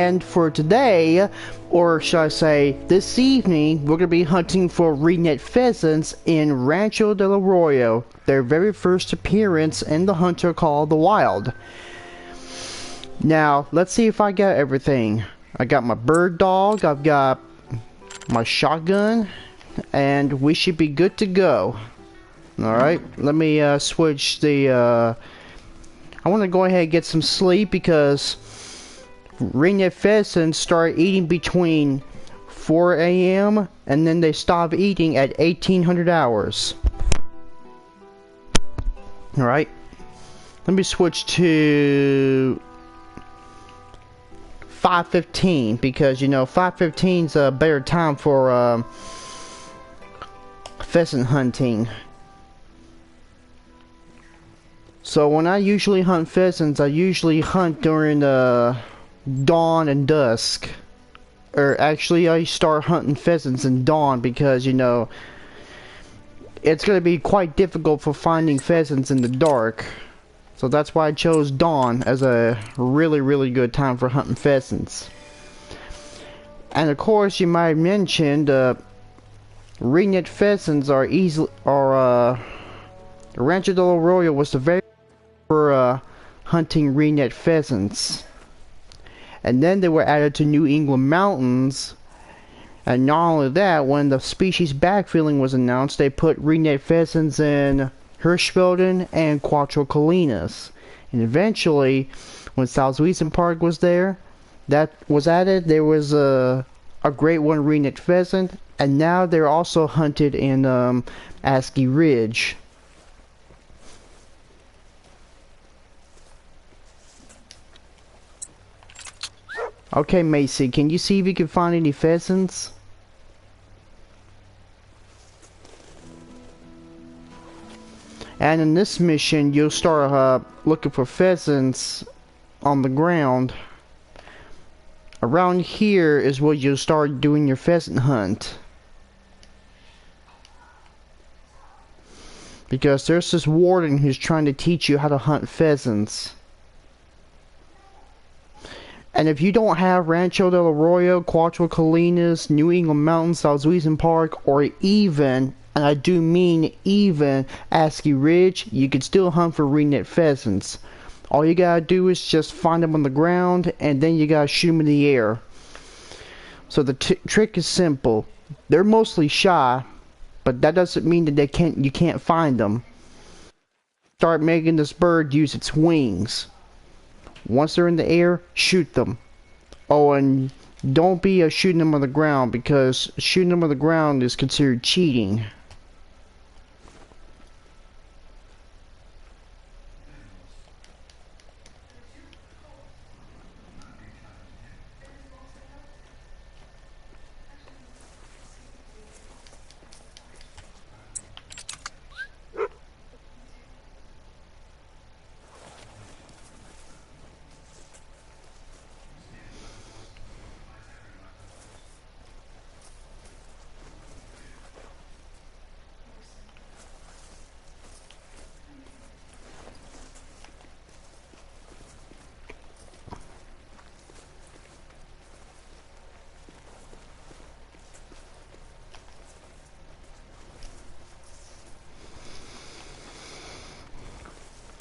And for today, or should I say this evening, we're going to be hunting for ringneck pheasants in Rancho del Arroyo, their very first appearance in the hunter call the Wild. Now, let's see if I got everything. I got my bird dog, I've got my shotgun, and we should be good to go. Alright, let me switch the... I want to go ahead and get some sleep because ringneck pheasants start eating between 4 a.m. and then they stop eating at 1800 hours. Alright, let me switch to 5:15 because, you know, 5:15 is a better time for pheasant hunting. So when I usually hunt pheasants, I usually hunt during dawn and dusk. Or actually, I start hunting pheasants in dawn because, you know, it's going to be quite difficult for finding pheasants in the dark. So that's why I chose dawn as a really good time for hunting pheasants. And of course, you might have mentioned ringneck pheasants are Rancho del Arroyo was the very for hunting ringneck pheasants. And then they were added to New England mountains. And not only that, when the species backfilling was announced, they put ringneck pheasants in Hirschfelden and Cuatro Colinas. And eventually, when Southwestern Park was there, that was added. There was a great one ringneck pheasant, and now they're also hunted in Asky Ridge. Okay, Macy, can you see if you can find any pheasants? And in this mission, you'll start looking for pheasants on the ground. Around here is where you'll start doing your pheasant hunt. Because there's this warden who's trying to teach you how to hunt pheasants. And if you don't have Rancho del Arroyo, Cuatro Colinas, New England Mountains, Southwestern Park, or even, and I do mean even, Asky Ridge, you can still hunt for ringneck pheasants. All you gotta do is just find them on the ground, and then you gotta shoot them in the air. So the trick is simple. They're mostly shy, but that doesn't mean that you can't find them. Start making this bird use its wings. Once they're in the air, shoot them. Oh, and don't be shooting them on the ground, because shooting them on the ground is considered cheating.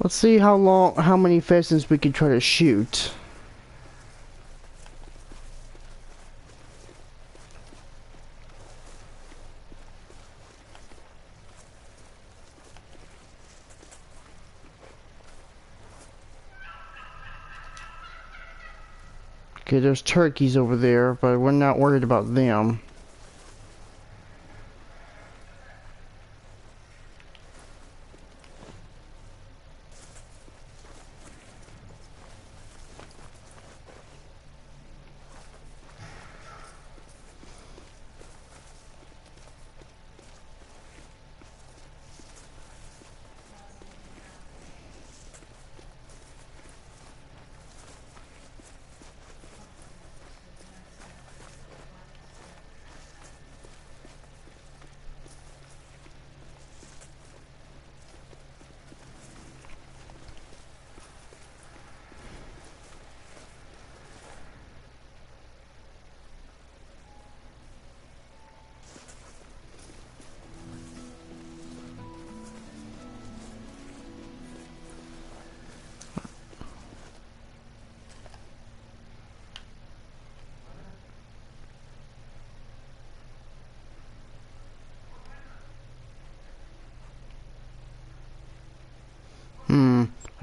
Let's see how many pheasants we can try to shoot. Okay, there's turkeys over there, but we're not worried about them.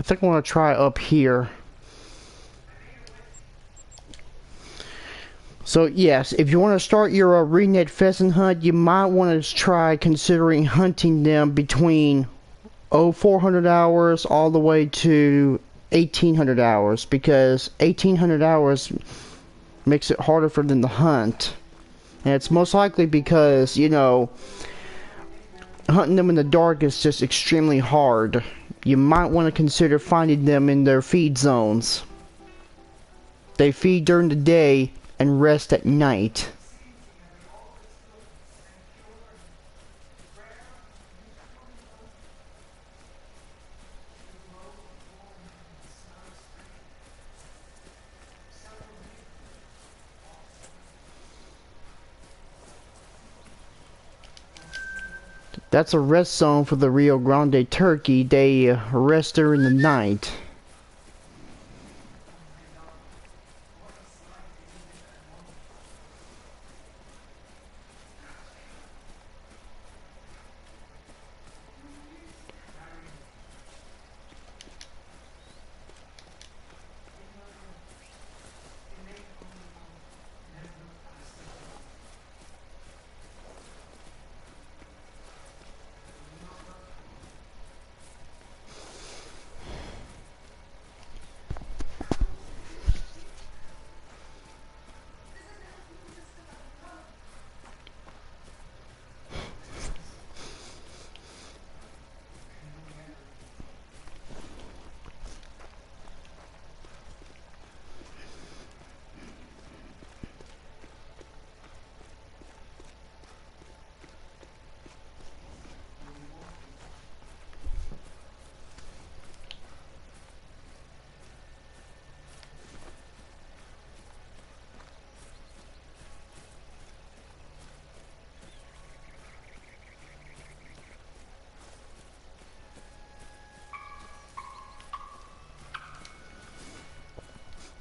think I want to try up here. So yes, if you want to start your ringneck pheasant hunt, you might want to try considering hunting them between 400 hours all the way to 1800 hours, because 1800 hours makes it harder for them to hunt. And it's most likely because, you know, hunting them in the dark is just extremely hard. You might want to consider finding them in their feed zones. They feed during the day and rest at night. That's a rest zone for the Rio Grande turkey. They rest during the night.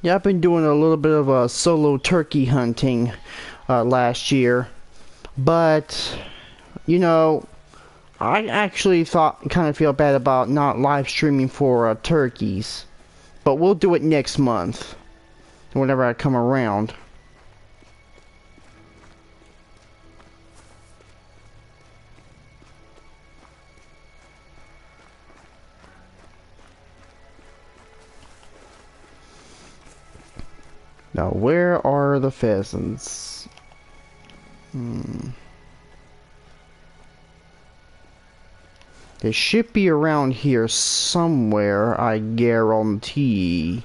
Yeah, I've been doing a little bit of solo turkey hunting last year, but you know, I actually kind of feel bad about not live streaming for turkeys, but we'll do it next month, whenever I come around. Now, where are the pheasants? They should be around here somewhere, I guarantee.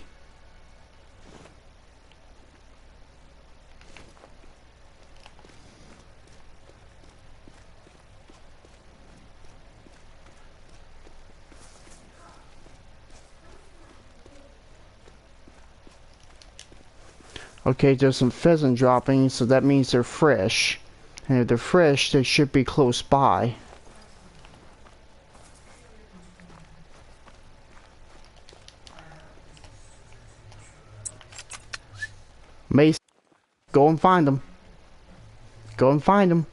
Okay, there's some pheasant droppings, so that means they're fresh. And if they're fresh, they should be close by. Mace, go and find them. Go and find them.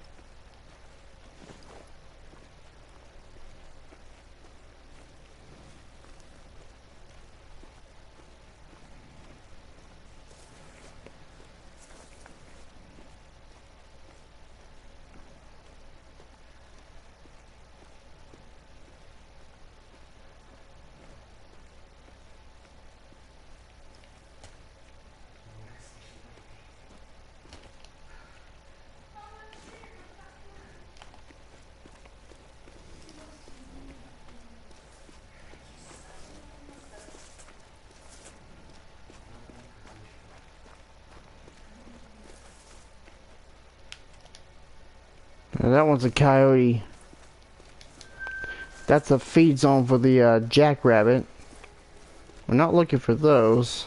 Now that one's a coyote. That's a feed zone for the jackrabbit. We're not looking for those.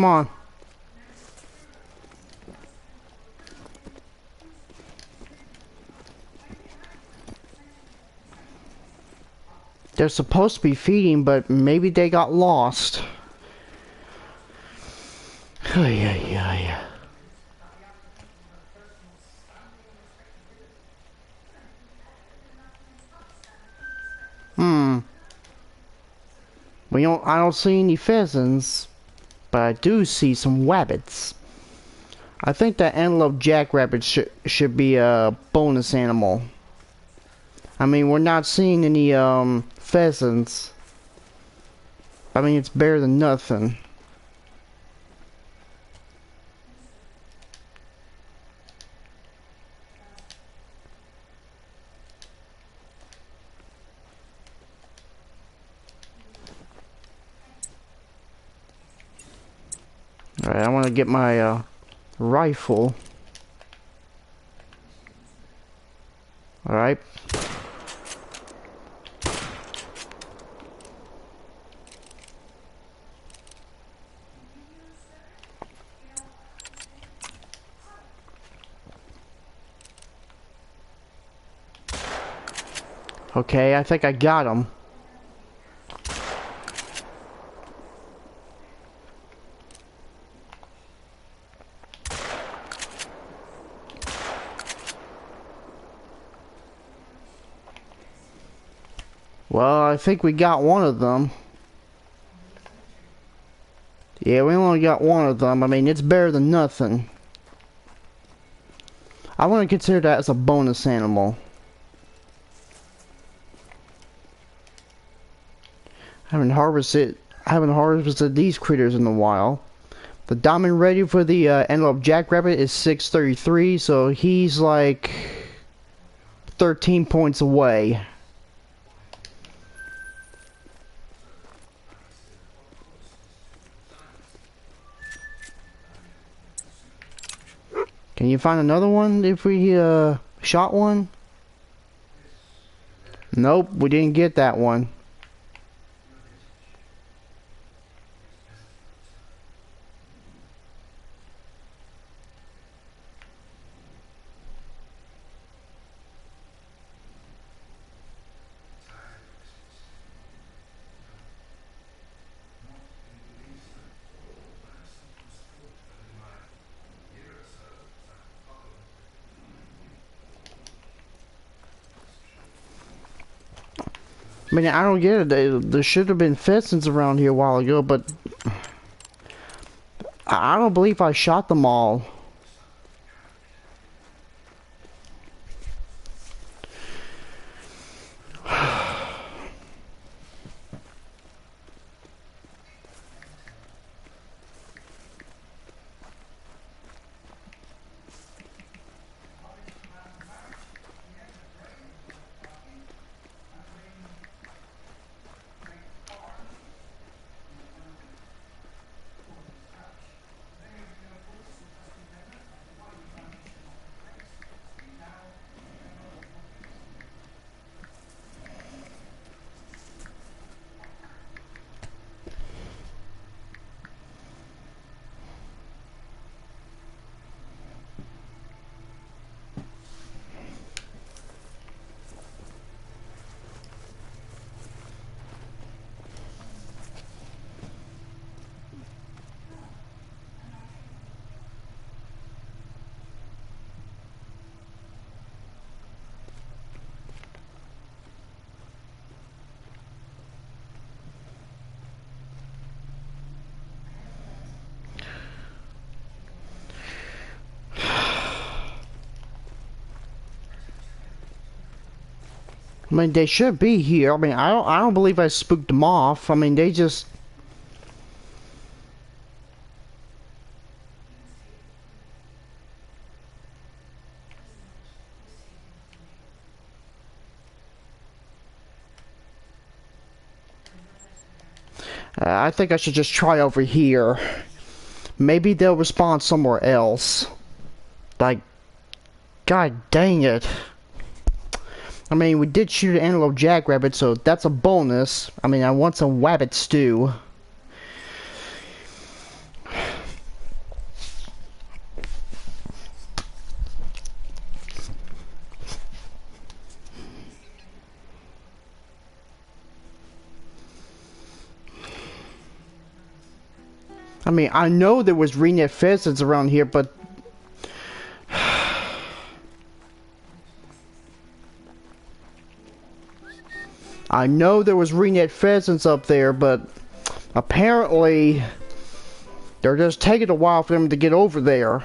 Come on. They're supposed to be feeding, but maybe they got lost. Ay, ay, ay. I don't see any pheasants, but I do see some rabbits. I think that antelope jackrabbit should be a bonus animal. I mean, we're not seeing any pheasants. I mean, it's better than nothing. Alright, I want to get my rifle. Alright. Okay, I think I got him. Well, I think we got one of them. Yeah, we only got one of them. I mean, it's better than nothing. I want to consider that as a bonus animal. I haven't harvested these critters in a while. The diamond rating for the antelope jackrabbit is 633, so he's like 13 points away. Can you find another one if we shot one? Nope, we didn't get that one. I mean, I don't get it. There should have been pheasants around here a while ago, but I don't believe I shot them all. I mean, they should be here. I mean, I don't believe I spooked them off. I mean, they just... I think I should just try over here. Maybe they'll respond somewhere else. Like, god dang it. I mean, we did shoot an antelope jackrabbit, so that's a bonus. I mean, I want some rabbit stew. I mean, I know there was ringneck pheasants around here, but I know there was ringneck pheasants up there, but apparently they're just taking a while for them to get over there.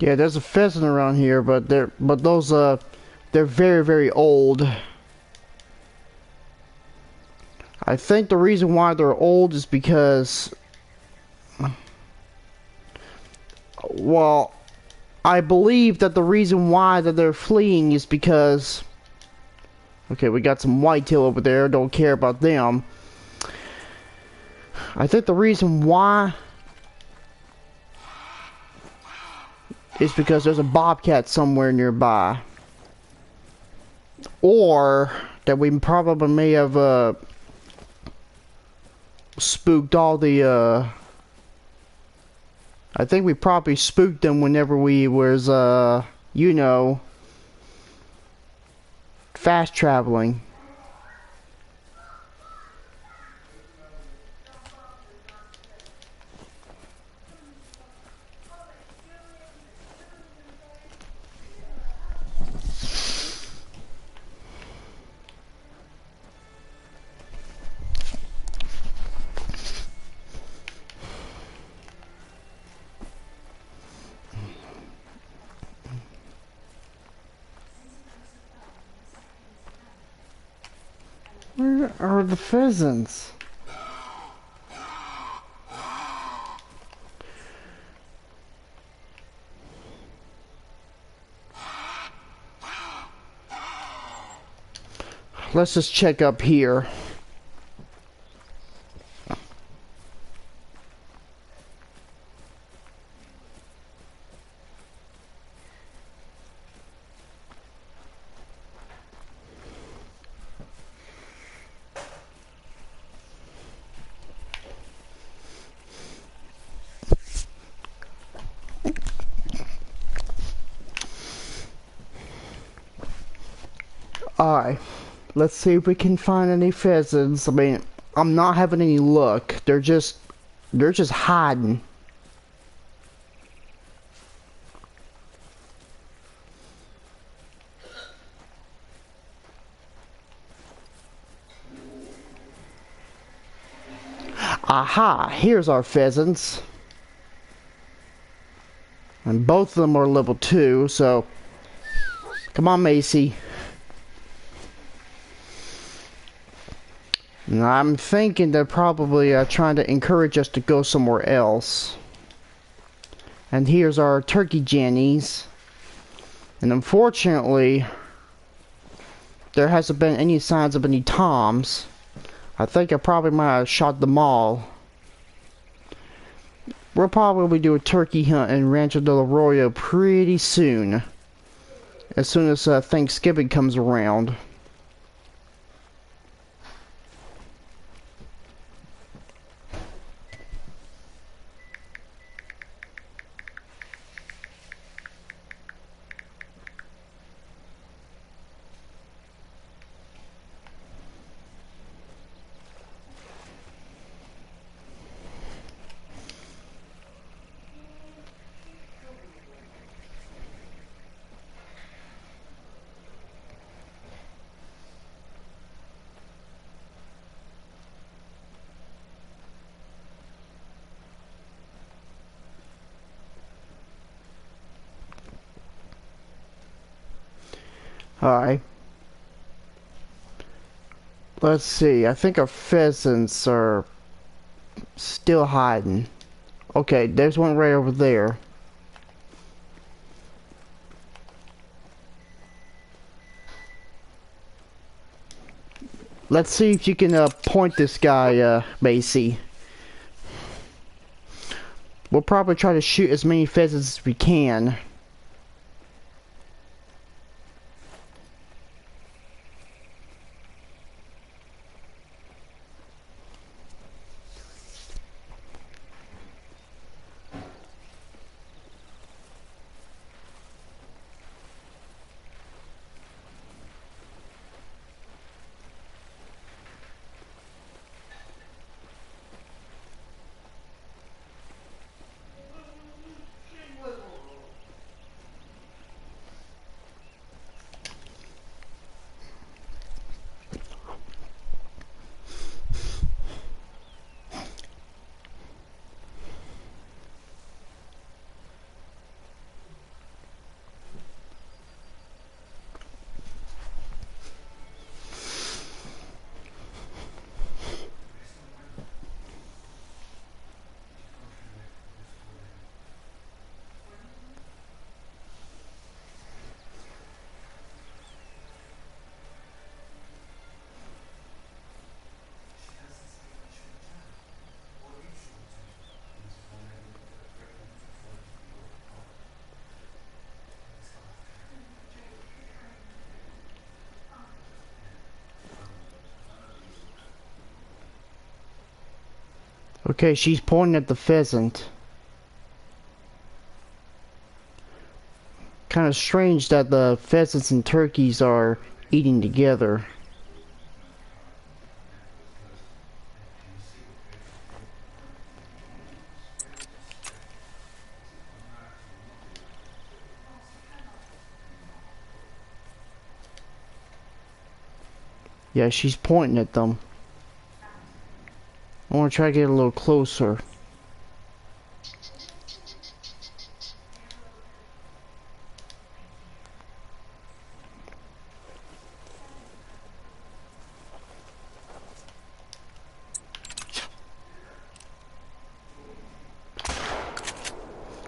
Yeah, there's a pheasant around here, but they're very, very old. I think the reason why they're old is because, well, I believe that the reason why that they're fleeing is because, okay, we got some whitetail over there, don't care about them. I think the reason why is because there's a bobcat somewhere nearby. Or that we probably may have spooked all the I think we probably spooked them whenever we was you know, fast traveling. Where are the pheasants? Let's just check up here. Alright, let's see if we can find any pheasants. I mean, I'm not having any luck. They're just hiding. Aha, here's our pheasants. And both of them are level 2, so come on, Macy. I'm thinking they're probably trying to encourage us to go somewhere else. And here's our turkey jennies. And unfortunately, there hasn't been any signs of any toms. I think I probably might have shot them all. We'll probably do a turkey hunt in Rancho del Arroyo pretty soon. As soon as Thanksgiving comes around. Alright. Let's see. I think our pheasants are still hiding. Okay, there's one right over there. Let's see if you can point this guy, Macy. We'll probably try to shoot as many pheasants as we can. Okay, she's pointing at the pheasant. Kind of strange that the pheasants and turkeys are eating together. Yeah, she's pointing at them. I want to try to get a little closer.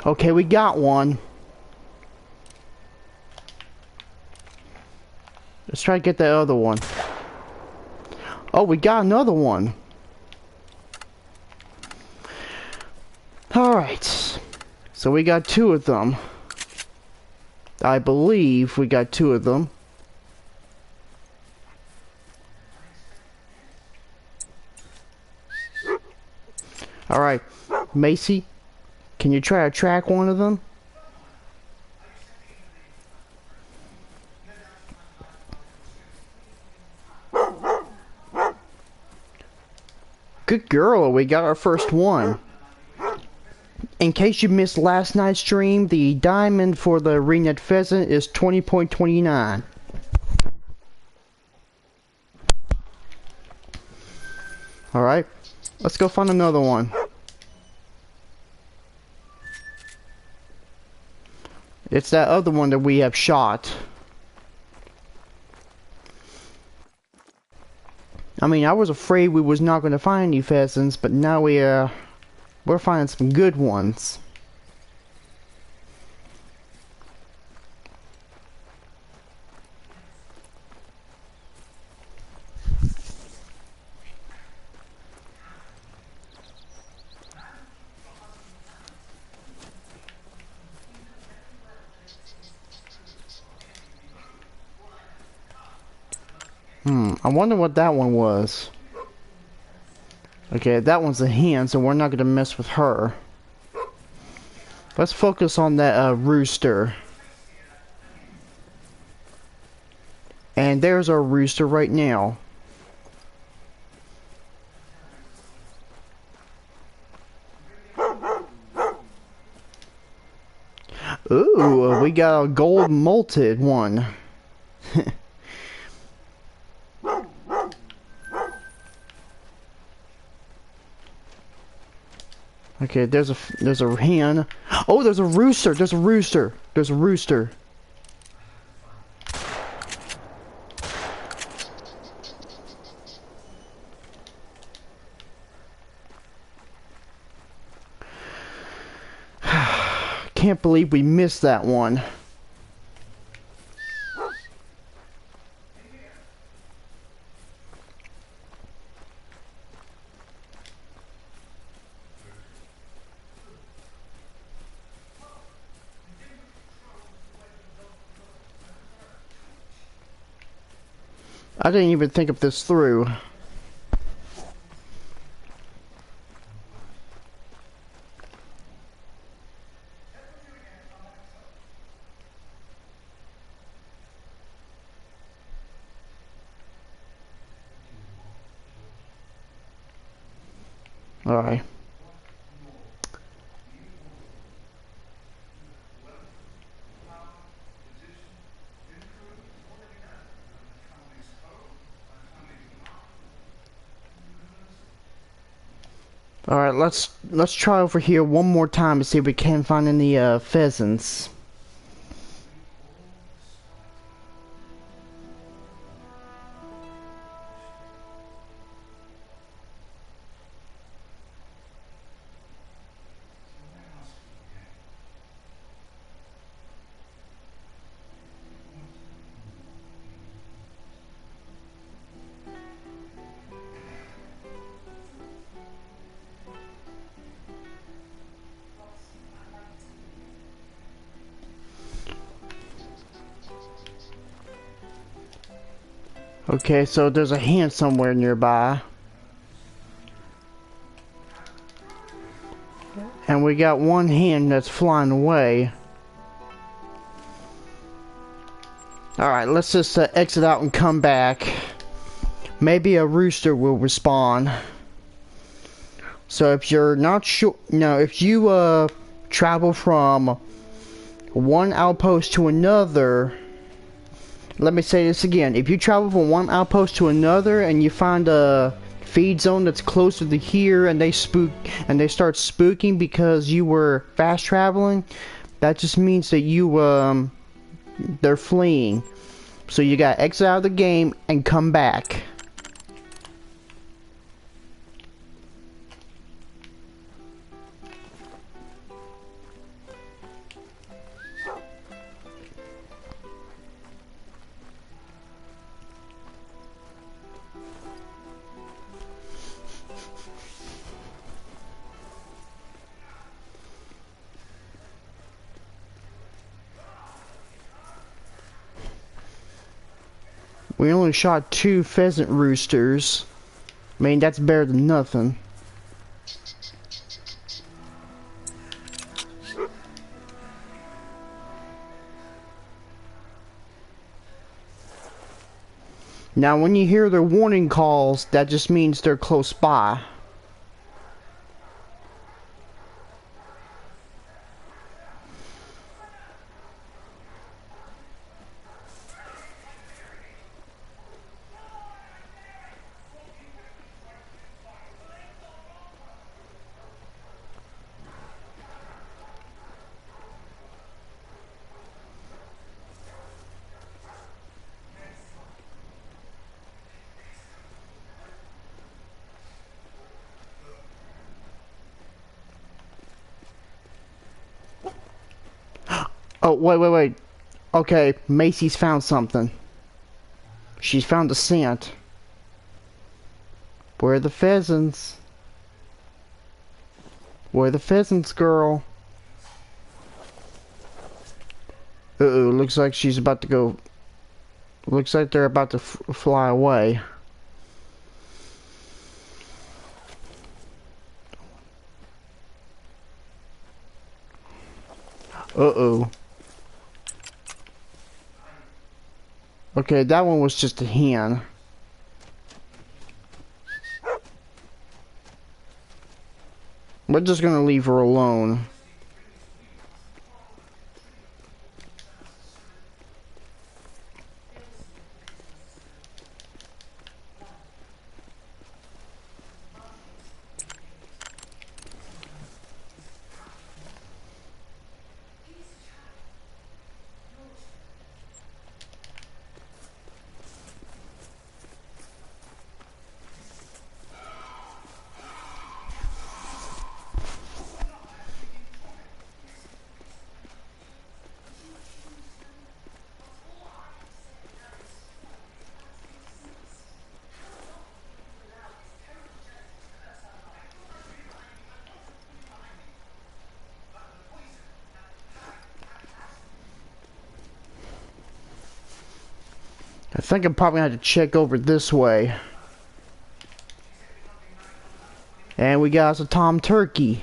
Okay, we got one. Let's try to get that other one. Oh, we got another one. Alright. So we got two of them. I believe we got two of them. Alright. Macy, can you try to track one of them? Good girl, we got our first one. In case you missed last night's stream, the diamond for the ringneck pheasant is 20.29. Alright, let's go find another one. It's that other one that we have shot. I mean, I was afraid we was not going to find any pheasants, but now we're finding some good ones. I wonder what that one was. Okay, that one's a hen, so we're not going to mess with her. Let's focus on that rooster. And there's our rooster right now. Ooh, we got a gold molted one. Okay, there's a hen. Oh, there's a rooster. There's a rooster. There's a rooster. can't believe we missed that one. I didn't even think of this through. Alright. Alright, let's try over here one more time to see if we can find any pheasants. Okay, so there's a hen somewhere nearby. And we got one hen that's flying away. Alright, let's just exit out and come back. Maybe a rooster will respawn. So if you're not sure, no, if you travel from one outpost to another, let me say this again. If you travel from one outpost to another and you find a feed zone that's closer to here and they start spooking because you were fast traveling, that just means that they're fleeing. So you gotta exit out of the game and come back. We only shot 2 pheasant roosters. I mean, that's better than nothing. Now, when you hear their warning calls, that just means they're close by. Oh, wait. Okay, Macy's found something. She's found a scent. Where are the pheasants? Where are the pheasants, girl? Uh-oh, looks like she's about to go... Looks like they're about to fly away. Uh-oh. Okay, that one was just a hen. We're just gonna leave her alone. think I'm probably gonna have to check over this way. And we got a Tom Turkey.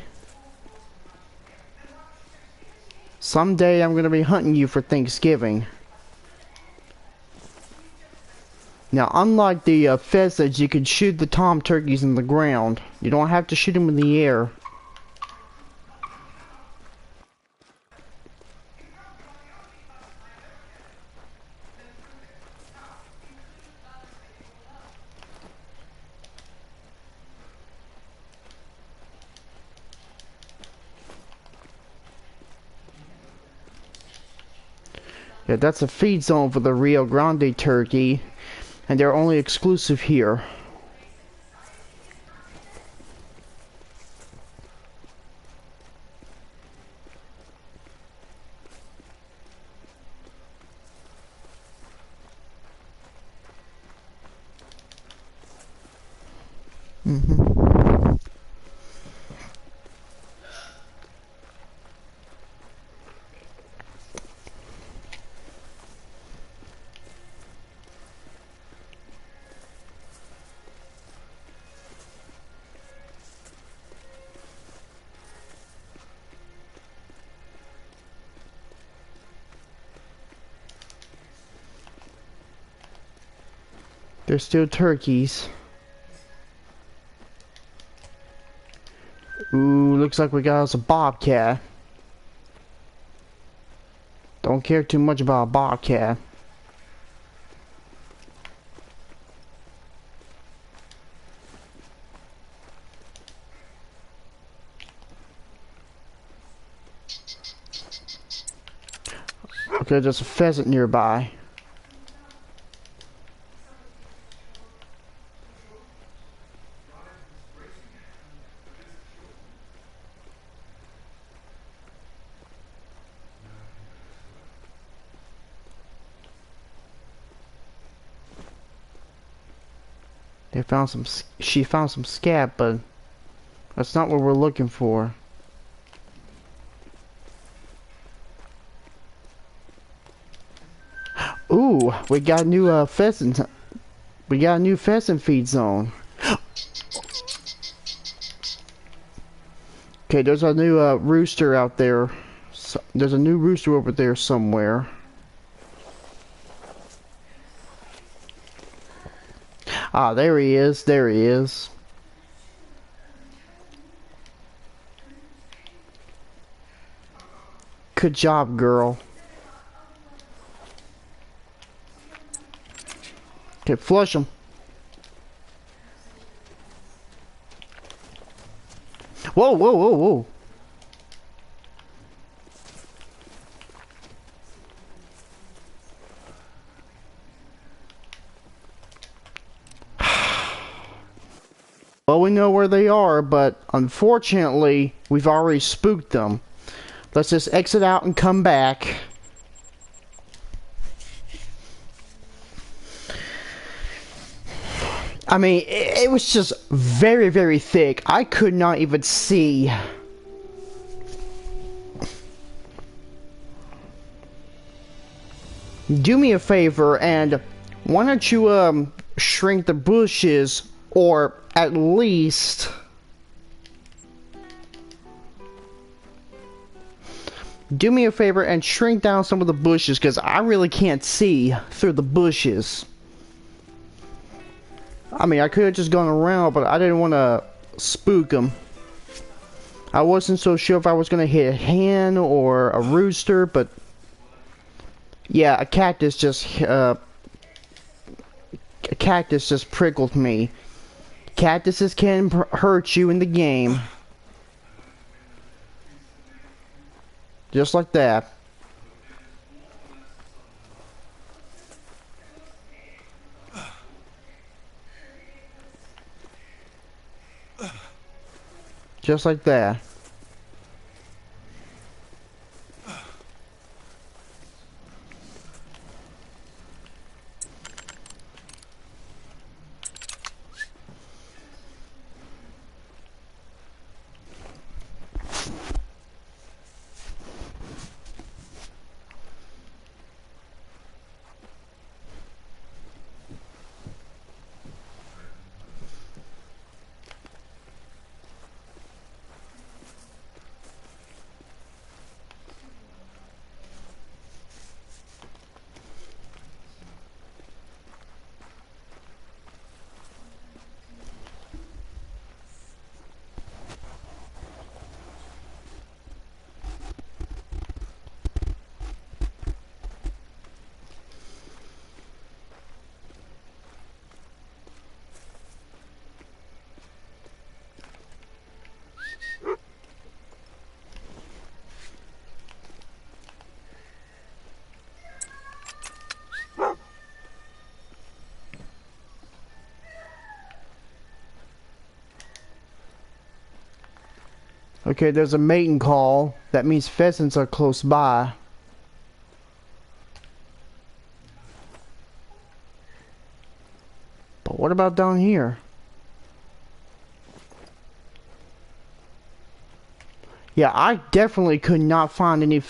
Someday I'm gonna be hunting you for Thanksgiving. Now, unlike the pheasants, you can shoot the Tom Turkeys in the ground. You don't have to shoot them in the air. Yeah, that's a feed zone for the Rio Grande turkey, and they're only exclusive here. They're still turkeys. Ooh, looks like we got us a bobcat. Don't care too much about a bobcat. Okay, there's a pheasant nearby. She found some scat, but that's not what we're looking for. Ooh, we got a new pheasant. We got a new pheasant feed zone. Okay, there's a new rooster out there. There's a new rooster over there somewhere. Ah, there he is. There he is. Good job, girl. Okay, flush him. Whoa, whoa, whoa, whoa. Well, we know where they are, but unfortunately, we've already spooked them. Let's just exit out and come back. I mean, it was just very, very thick. I could not even see. Do me a favor, and why don't you, shrink the bushes, or at least... do me a favor and shrink down some of the bushes, because I really can't see through the bushes. I mean, I could have just gone around, but I didn't want to spook them. I wasn't so sure if I was going to hit a hen or a rooster, but... yeah, a cactus just prickled me. Cactuses can hurt you in the game. Just like that. Just like that. Okay, there's a mating call. That means pheasants are close by. But what about down here? Yeah, I definitely could not find any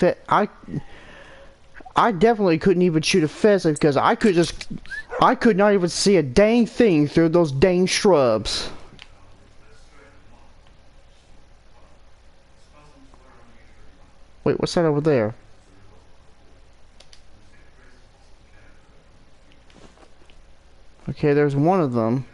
I definitely couldn't even shoot a pheasant because I could not even see a dang thing through those dang shrubs. Wait, what's that over there? Okay, there's one of them.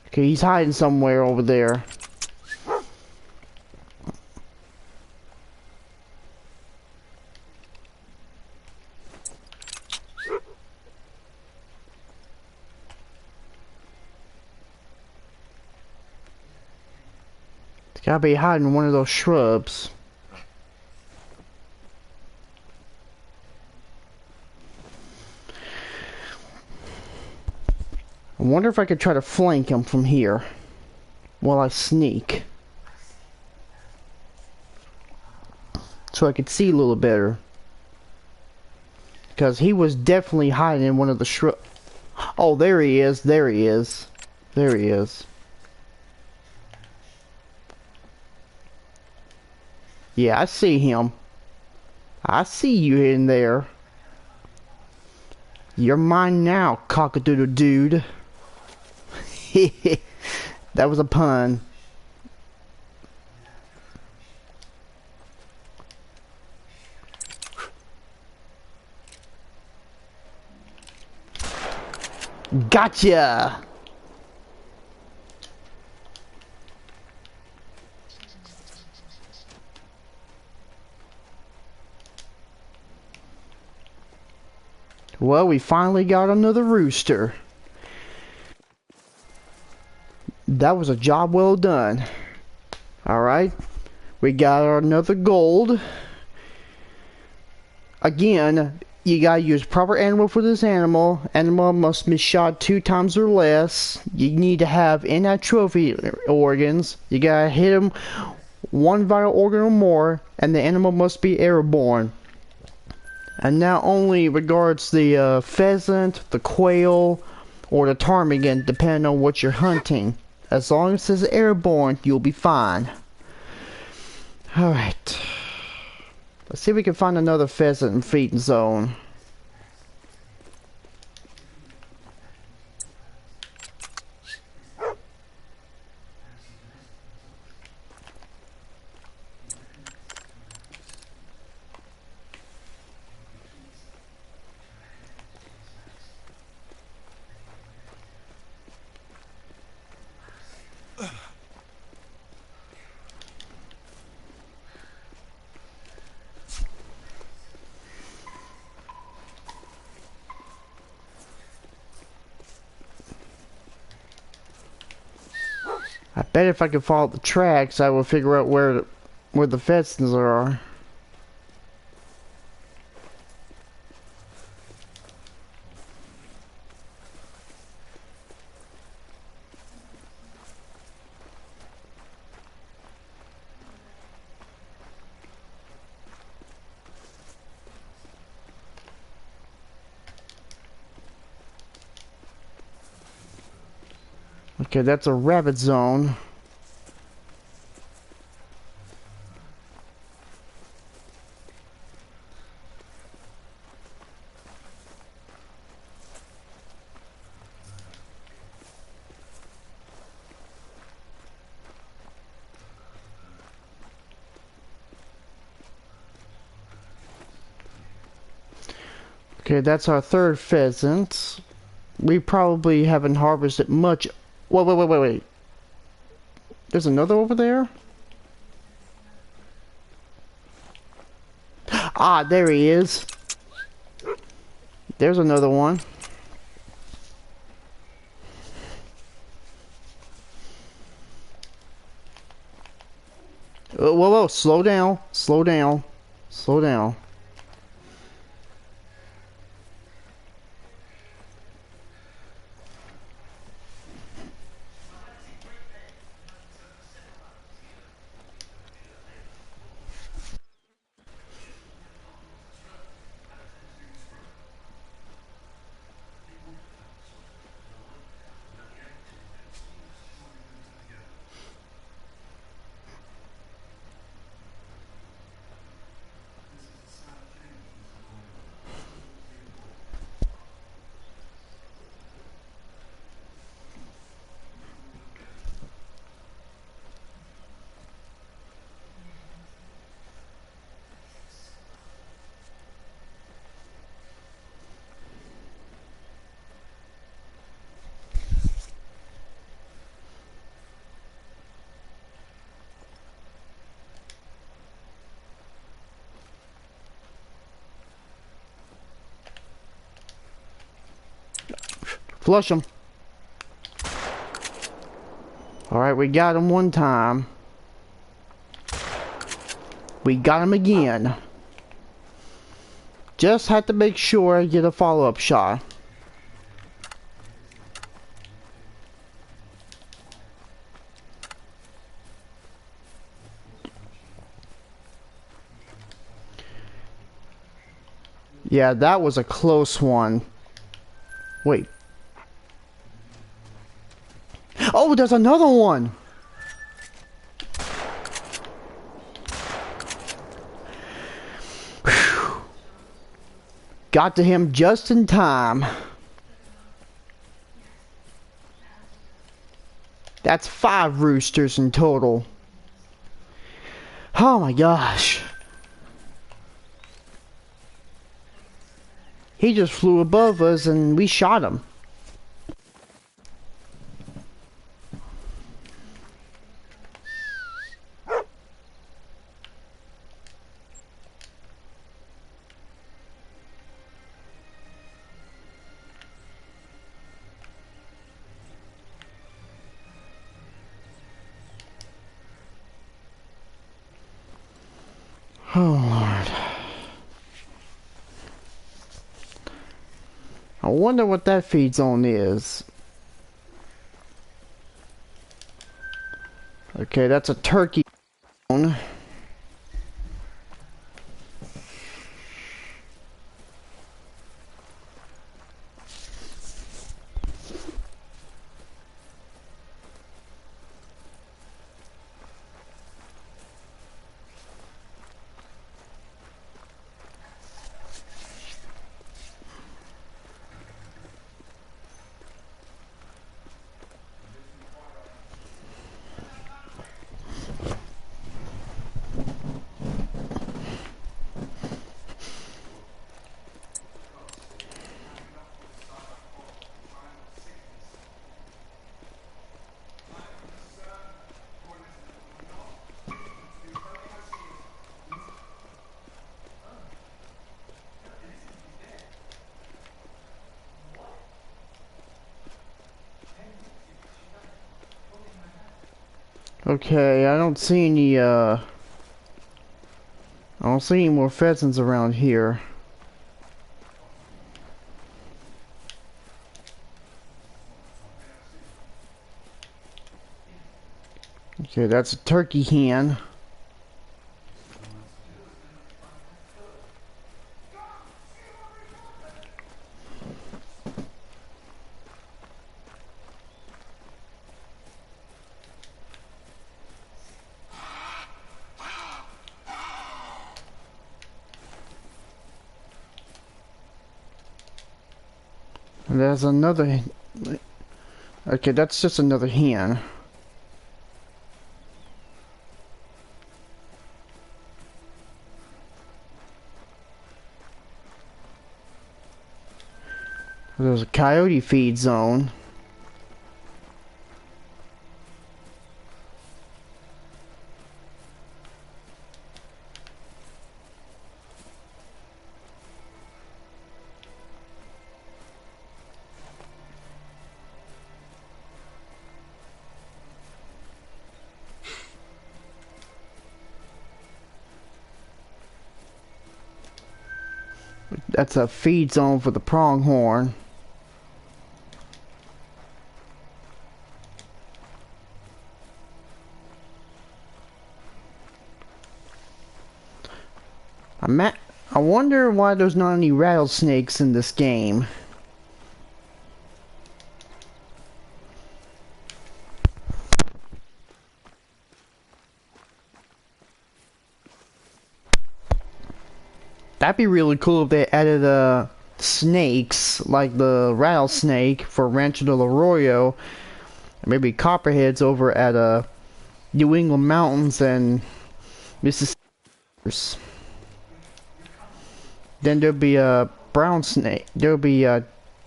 Okay, he's hiding somewhere over there. He's gotta be hiding in one of those shrubs. I wonder if I could try to flank him from here while I sneak. So I could see a little better. Because he was definitely hiding in one of the shrubs. Oh, there he is. There he is. There he is. Yeah, I see him. I see you in there. You're mine now, cockadoodle dude. That was a pun. Gotcha! Well, we finally got another rooster. That was a job well done. Alright. We got another gold. Again, you gotta use proper animal for this animal. Animal must be shot 2 times or less. You need to have in that trophy organs. You gotta hit them 1 vital organ or more, and the animal must be airborne. And not only regards the pheasant, the quail, or the ptarmigan, depending on what you're hunting. As long as it's airborne, you'll be fine. Alright. Let's see if we can find another pheasant in feeding zone. I bet if I could follow the tracks, I will figure out where the pheasants are. Okay, that's a rabbit zone. Okay, that's our 3rd pheasant. We probably haven't harvested much. Wait. There's another over there? Ah, there he is. There's another one. Whoa, whoa, slow down, slow down, slow down. Flush him. Alright, we got him one time. We got him again. Just had to make sure I get a follow-up shot. Yeah, that was a close one. Wait. Oh, there's another one! Whew. Got to him just in time. That's 5 roosters in total. Oh my gosh. He just flew above us and we shot him. Oh Lord. I wonder what that feed zone is. Okay, that's a turkey zone. Okay, I don't see any more pheasants around here. Okay, that's a turkey hen. And there's another. Okay, that's just another hen. There's a coyote feed zone. That's a feed zone for the pronghorn. I wonder why there's not any rattlesnakes in this game. That'd be really cool if they added snakes like the rattlesnake for Rancho del Arroyo, maybe copperheads over at New England Mountains and Mississippi. Then there'll be a brown snake. There'll be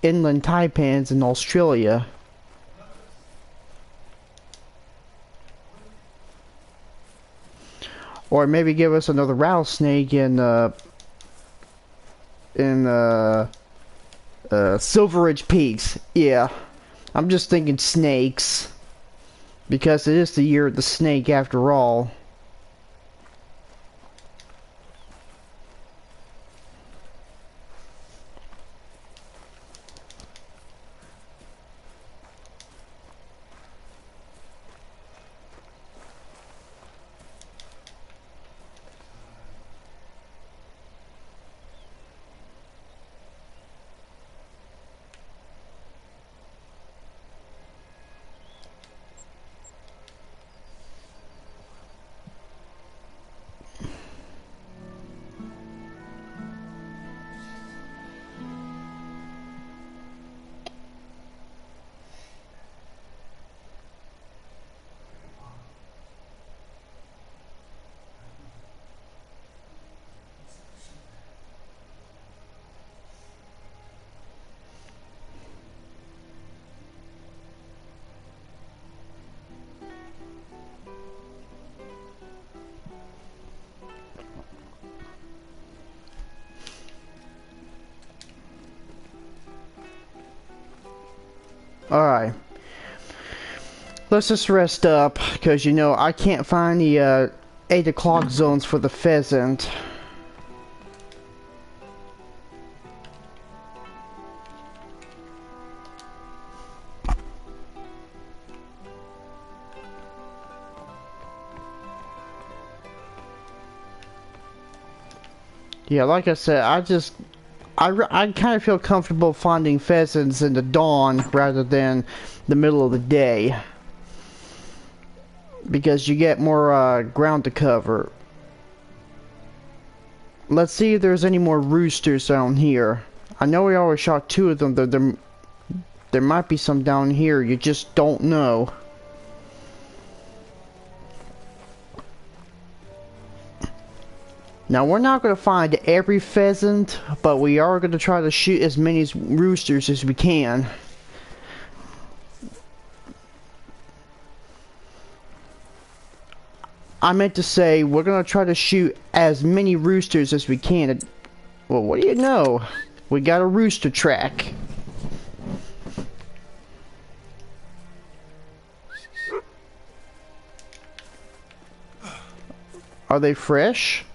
inland taipans in Australia. Or maybe give us another rattlesnake in Silver Ridge Peaks. Yeah, I'm just thinking snakes because it is the year of the snake after all. Alright. Let's just rest up, because, you know, I can't find the 8 o'clock zones for the pheasant. Yeah, like I said, I kind of feel comfortable finding pheasants in the dawn rather than the middle of the day, because you get more ground to cover. Let's see if there's any more roosters down here. I know we already shot 2 of them. There might be some down here. You just don't know. Now, we're not going to find every pheasant, but we are going to try to shoot as many roosters as we can. I meant to say, we're going to try to shoot as many roosters as we can. Well, what do you know? We got a rooster track. Are they fresh?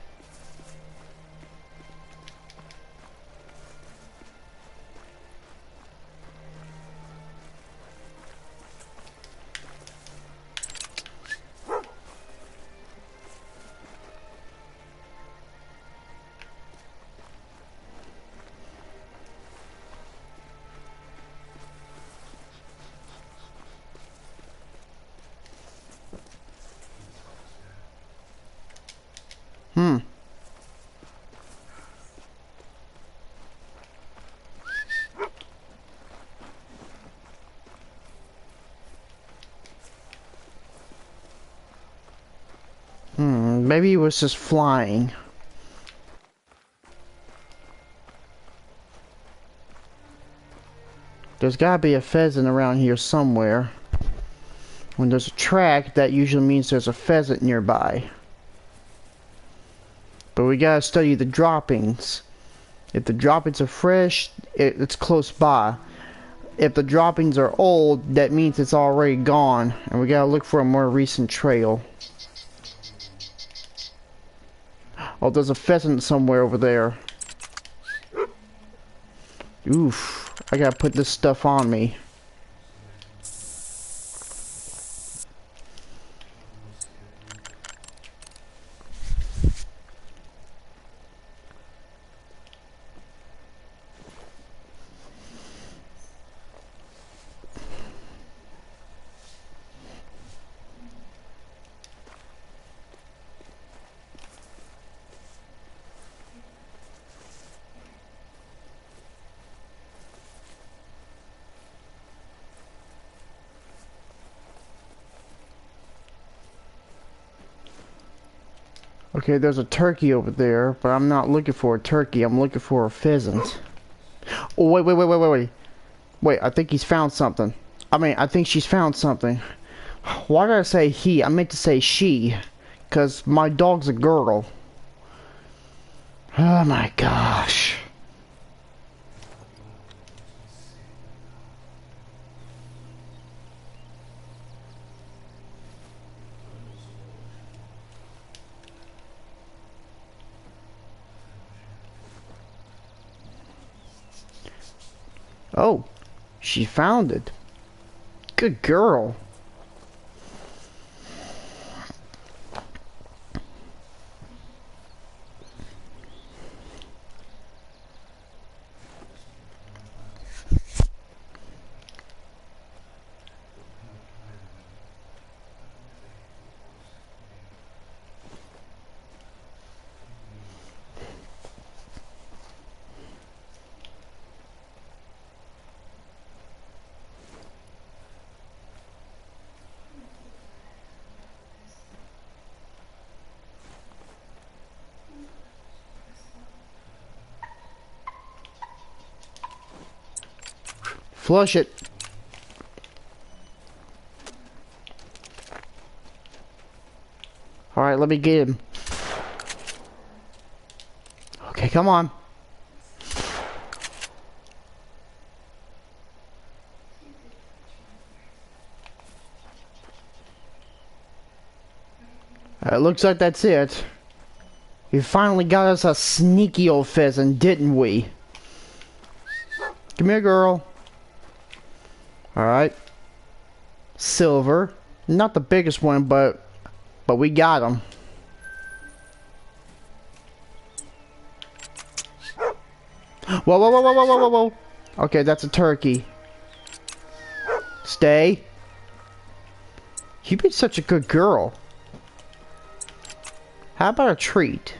Maybe he was just flying. There's gotta be a pheasant around here somewhere. When there's a track, that usually means there's a pheasant nearby. But we gotta study the droppings. If the droppings are fresh, it's close by. If the droppings are old, that means it's already gone, and we gotta look for a more recent trail. Oh, there's a pheasant somewhere over there. Oof. I gotta put this stuff on me. Okay, there's a turkey over there, but I'm not looking for a turkey. I'm looking for a pheasant. Oh, wait. Wait, I think he's found something. I think she's found something. Why did I say he? I meant to say she. Because my dog's a girl. Oh my gosh. Oh, she found it. Good girl. Flush it. Alright, let me get him. Okay, come on. It looks like that's it. We finally got us a sneaky old pheasant, didn't we? Come here, girl. Alright. Silver. Not the biggest one, but we got him. Whoa. Okay, that's a turkey. Stay. You've been such a good girl. How about a treat?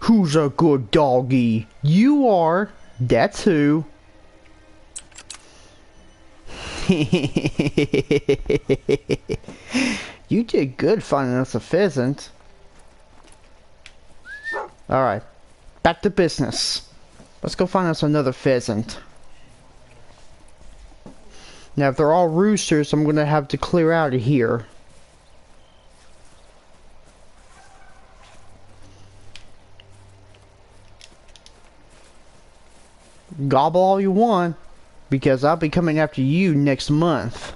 Who's a good doggy? You are. That's who. You did good finding us a pheasant. Alright. Back to business. Let's go find us another pheasant. Now if they're all roosters, I'm gonna have to clear out of here. Gobble all you want, because I'll be coming after you next month.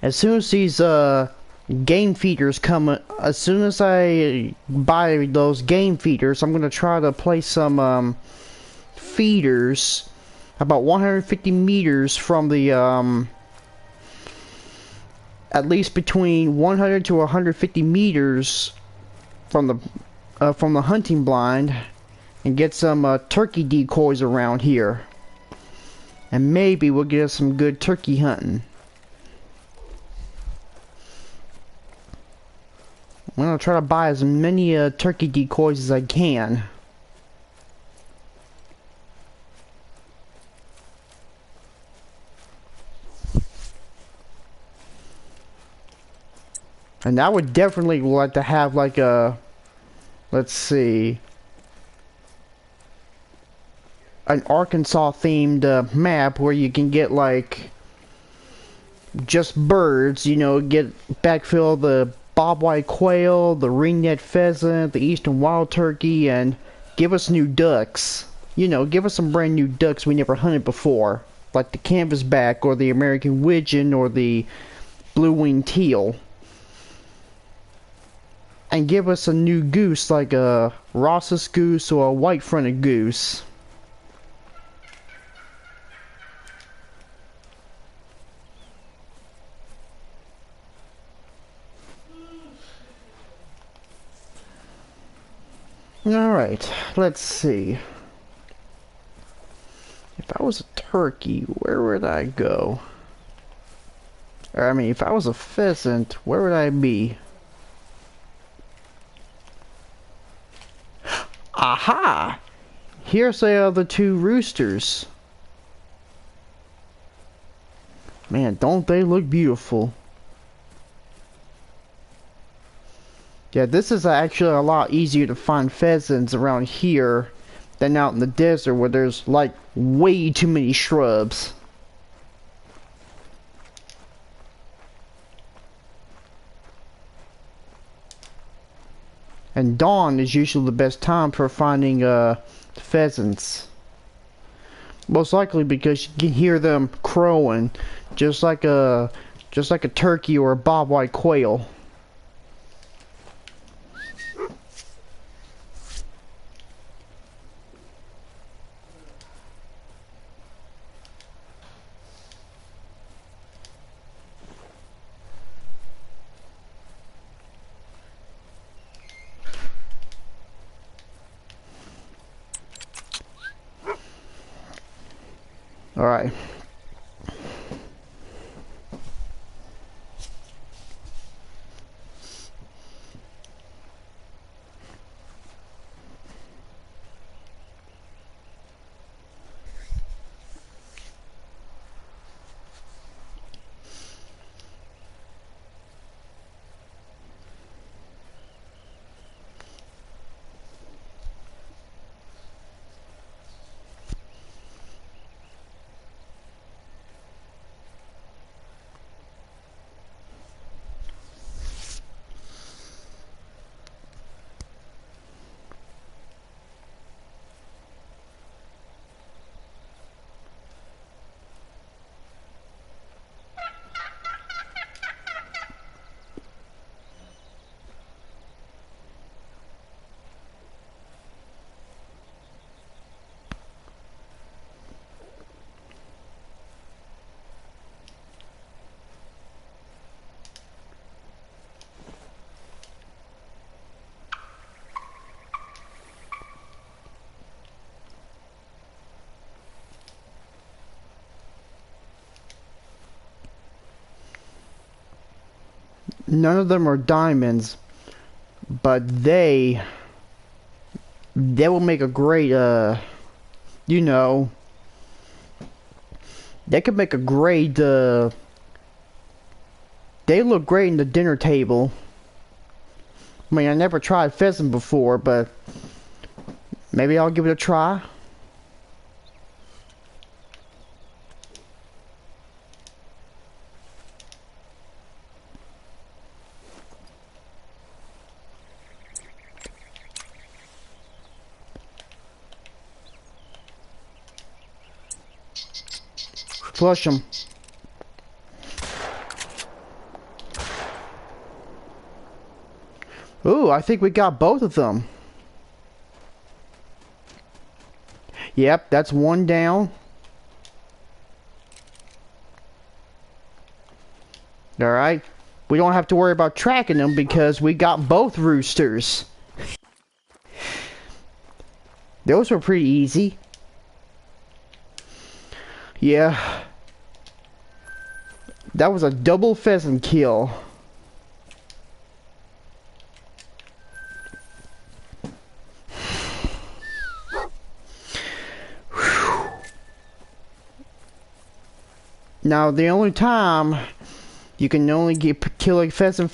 As soon as these game feeders come, as soon as I buy those game feeders, I'm gonna try to place some feeders about 150 meters from the at least between 100 to 150 meters from the hunting blind, and get some turkey decoys around here, and maybe we'll get some good turkey hunting. I'm gonna try to buy as many turkey decoys as I can. And I would definitely like to have like a, let's see, an Arkansas themed map where you can get like just birds, you know, get backfill the bobwhite quail, the ringneck pheasant, the eastern wild turkey, and give us new ducks. You know, give us some brand new ducks we never hunted before, like the canvasback or the American widgeon or the blue-winged teal. And give us a new goose like a Ross's goose or a white-fronted goose. Alright, let's see. If I was a turkey, where would I go? Or, I mean, if I was a pheasant, where would I be? Aha! Here's the other two roosters. Man, don't they look beautiful? Yeah, this is actually a lot easier to find pheasants around here than out in the desert where there's like way too many shrubs. And dawn is usually the best time for finding pheasants. Most likely because you can hear them crowing just like a turkey or a bobwhite quail. All right. None of them are diamonds, but they will make a great, you know, they could make a great, they look great in the dinner table. I mean, I never tried pheasant before, but maybe I'll give it a try. Flush them. Ooh, I think we got both of them. Yep, that's one down. Alright. We don't have to worry about tracking them because we got both roosters. Those were pretty easy. Yeah. That was a double pheasant kill. Now, the only time you can kill a pheasant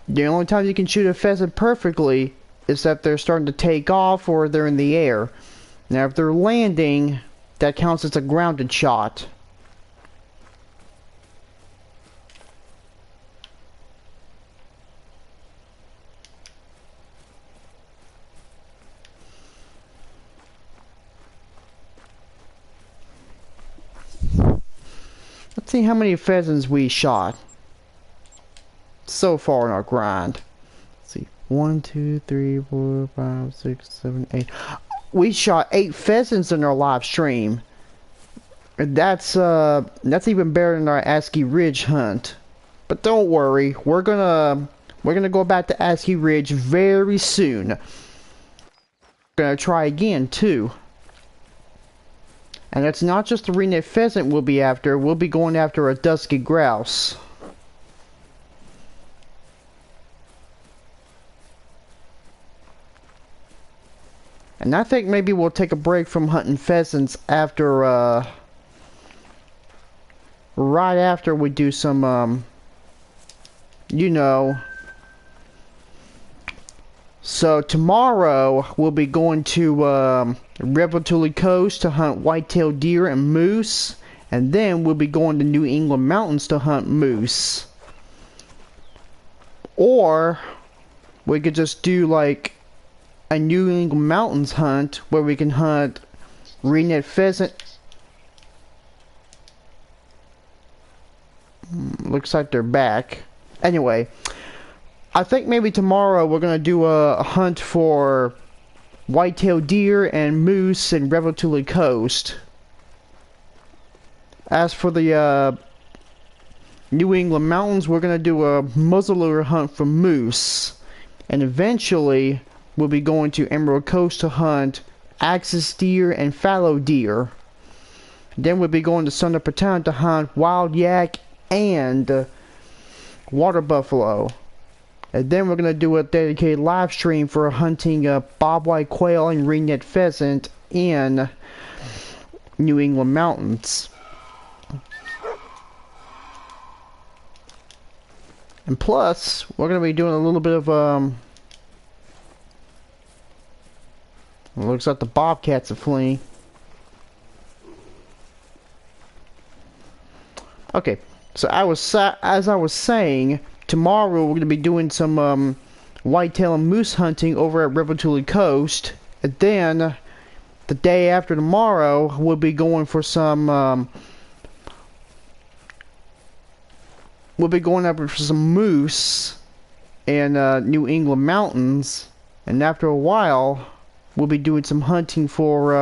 the only time you can shoot a pheasant perfectly is if they're starting to take off or they're in the air. Now, if they're landing, that counts as a grounded shot. Let's see how many pheasants we shot so far in our grind. Let's see. 1, 2, 3, 4, 5, 6, 7, 8. We shot 8 pheasants in our live stream. That's even better than our ASCII Ridge hunt. But don't worry, we're gonna go back to ASCII Ridge very soon. We're gonna try again too. And it's not just the ring-necked pheasant we'll be after, we'll be going after a dusky grouse. And I think maybe we'll take a break from hunting pheasants after, right after we do some, you know. So tomorrow we'll be going to Revelatory Coast to hunt white-tailed deer and moose, and then we'll be going to New England mountains to hunt moose. Or we could just do like a New England mountains hunt where we can hunt ring-necked pheasant. Looks like they're back. Anyway, I think maybe tomorrow we're gonna do a hunt for white-tailed deer and moose in Revelatory Coast. As for the New England mountains, we're gonna do a muzzleloader hunt for moose, and eventually we'll be going to Emerald Coast to hunt axis deer and fallow deer. Then we'll be going to Thunder Town to hunt wild yak and water buffalo. And then we're going to do a dedicated live stream for hunting bobwhite quail and ring-necked pheasant in New England mountains. And plus, we're going to be doing a little bit of, looks like the bobcats are fleeing. Okay, so as I was saying, tomorrow we're going to be doing some whitetail and moose hunting over at Revelatory Coast, and then the day after tomorrow we'll be going for some moose in New England mountains, and after a while we'll be doing some hunting for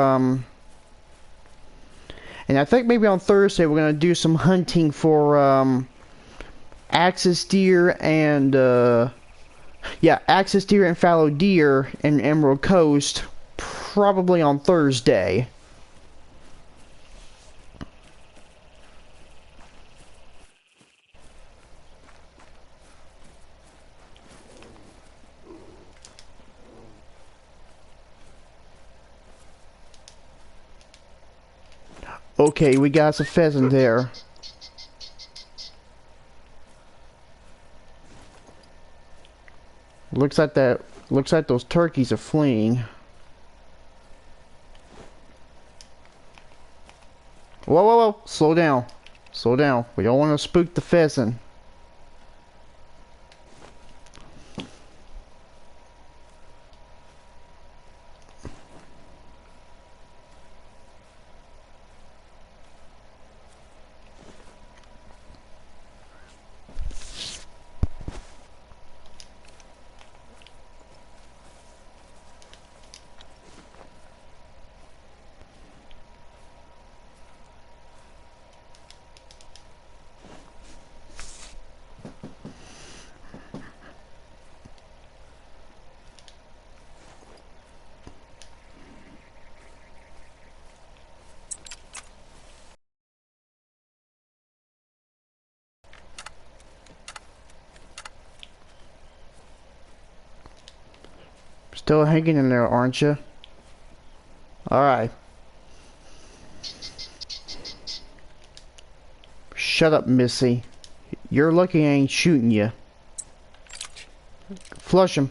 and I think maybe on Thursday we're going to do some hunting for axis deer and axis deer and fallow deer in Emerald Coast, probably on Thursday. Okay, we got some pheasant there. Looks like those turkeys are fleeing. Whoa, whoa, whoa! Slow down. Slow down. We don't want to spook the pheasant. Still hanging in there, aren't you? Alright. Shut up, Missy. You're lucky I ain't shooting you. Flush him.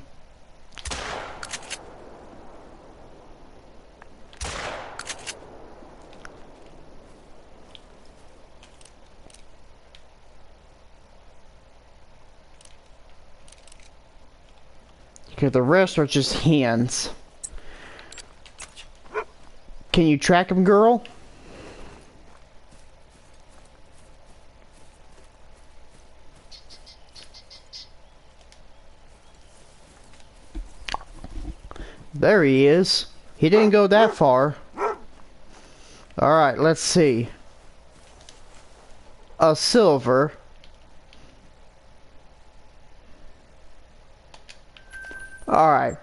Okay, the rest are just hens. Can you track them, girl? There he is. He didn't go that far. Alright, let's see. A silver. Alright.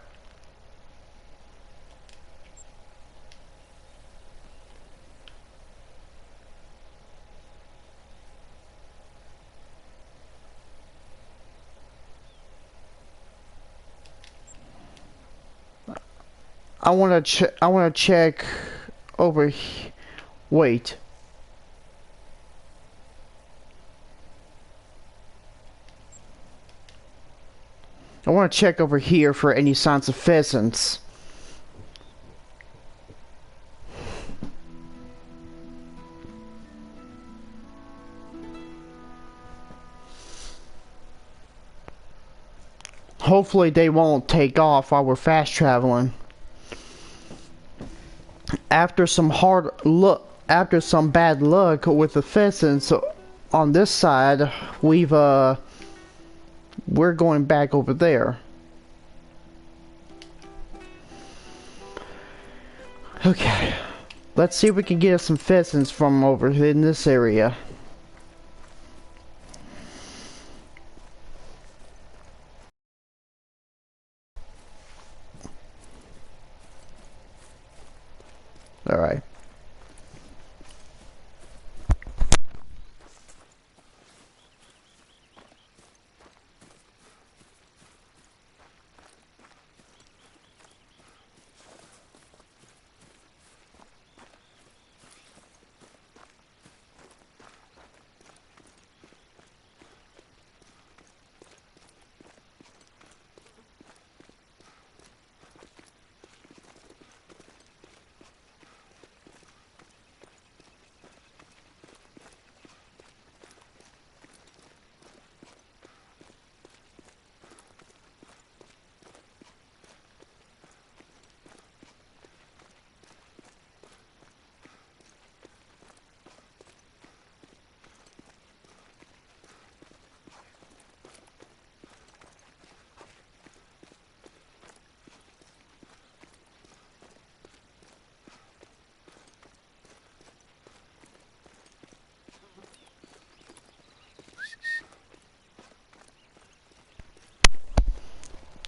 I want to check over here. Wait. I want to check over here for any signs of pheasants. Hopefully they won't take off while we're fast traveling. After some bad luck with the pheasants on this side, we're going back over there. Okay, let's see if we can get some pheasants from over in this area. All right.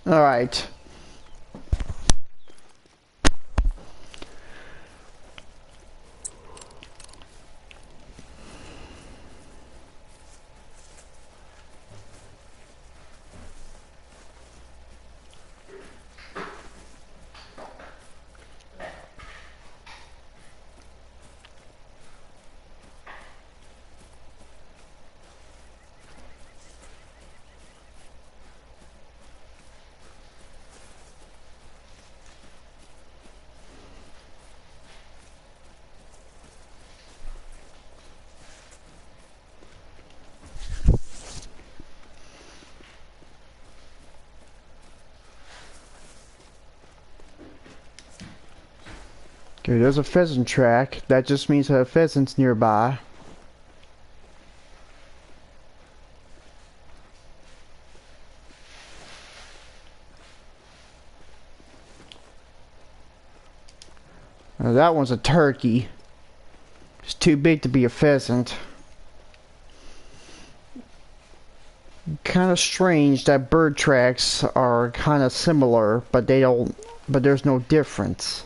All right. Okay, there's a pheasant track. That just means there are pheasants nearby. Now that one's a turkey. It's too big to be a pheasant. Kind of strange that bird tracks are kind of similar, but there's no difference.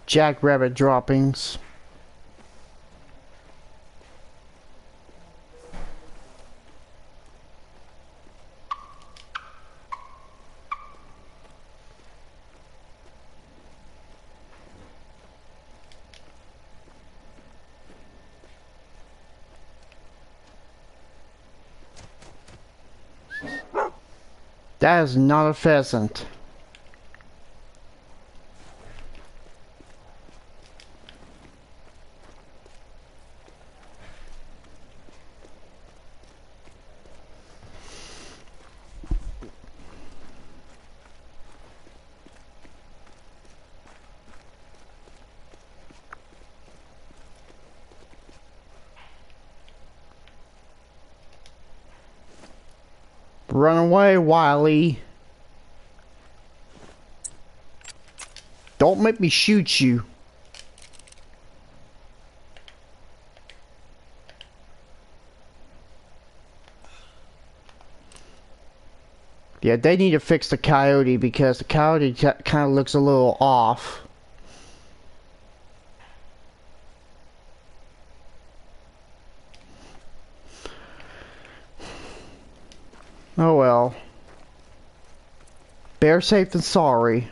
Jackrabbit droppings. That is not a pheasant. Run away, Wiley. Don't make me shoot you. Yeah, they need to fix the coyote because the coyote kind of looks a little off. Oh well. Better safe than sorry.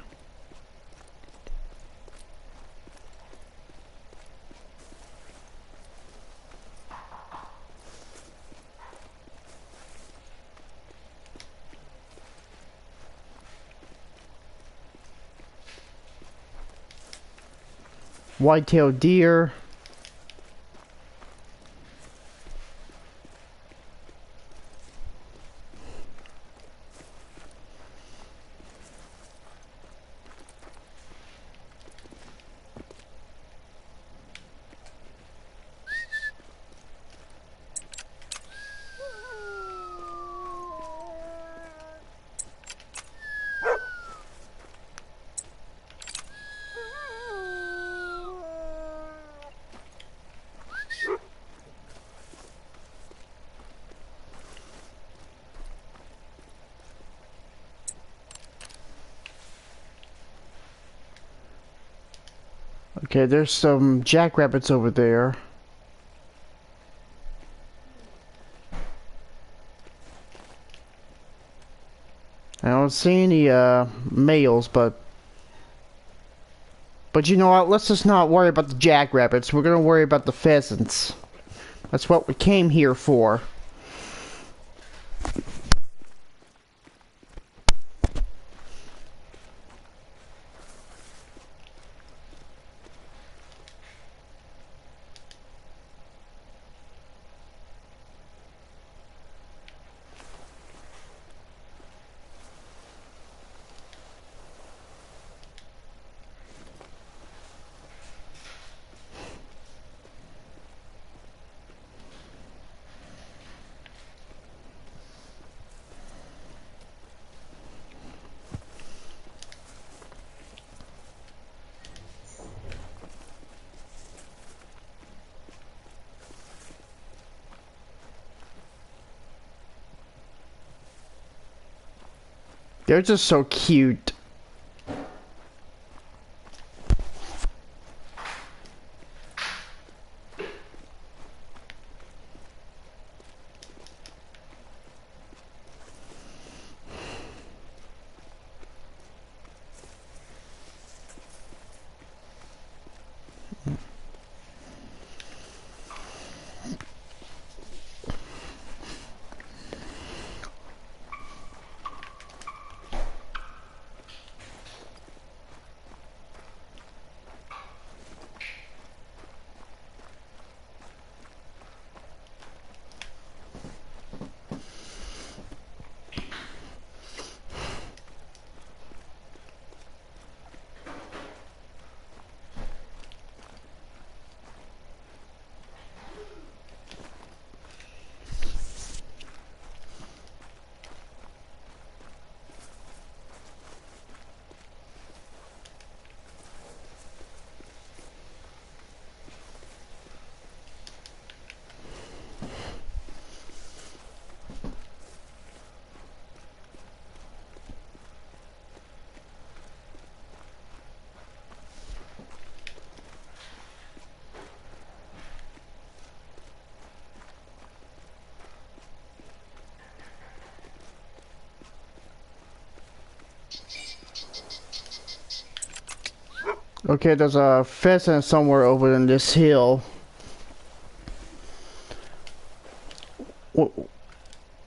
White-tailed deer. Okay, there's some jackrabbits over there. I don't see any males, but you know what? Let's just not worry about the jackrabbits. We're gonna worry about the pheasants. That's what we came here for. They're just so cute. Okay, there's a pheasant somewhere over in this hill.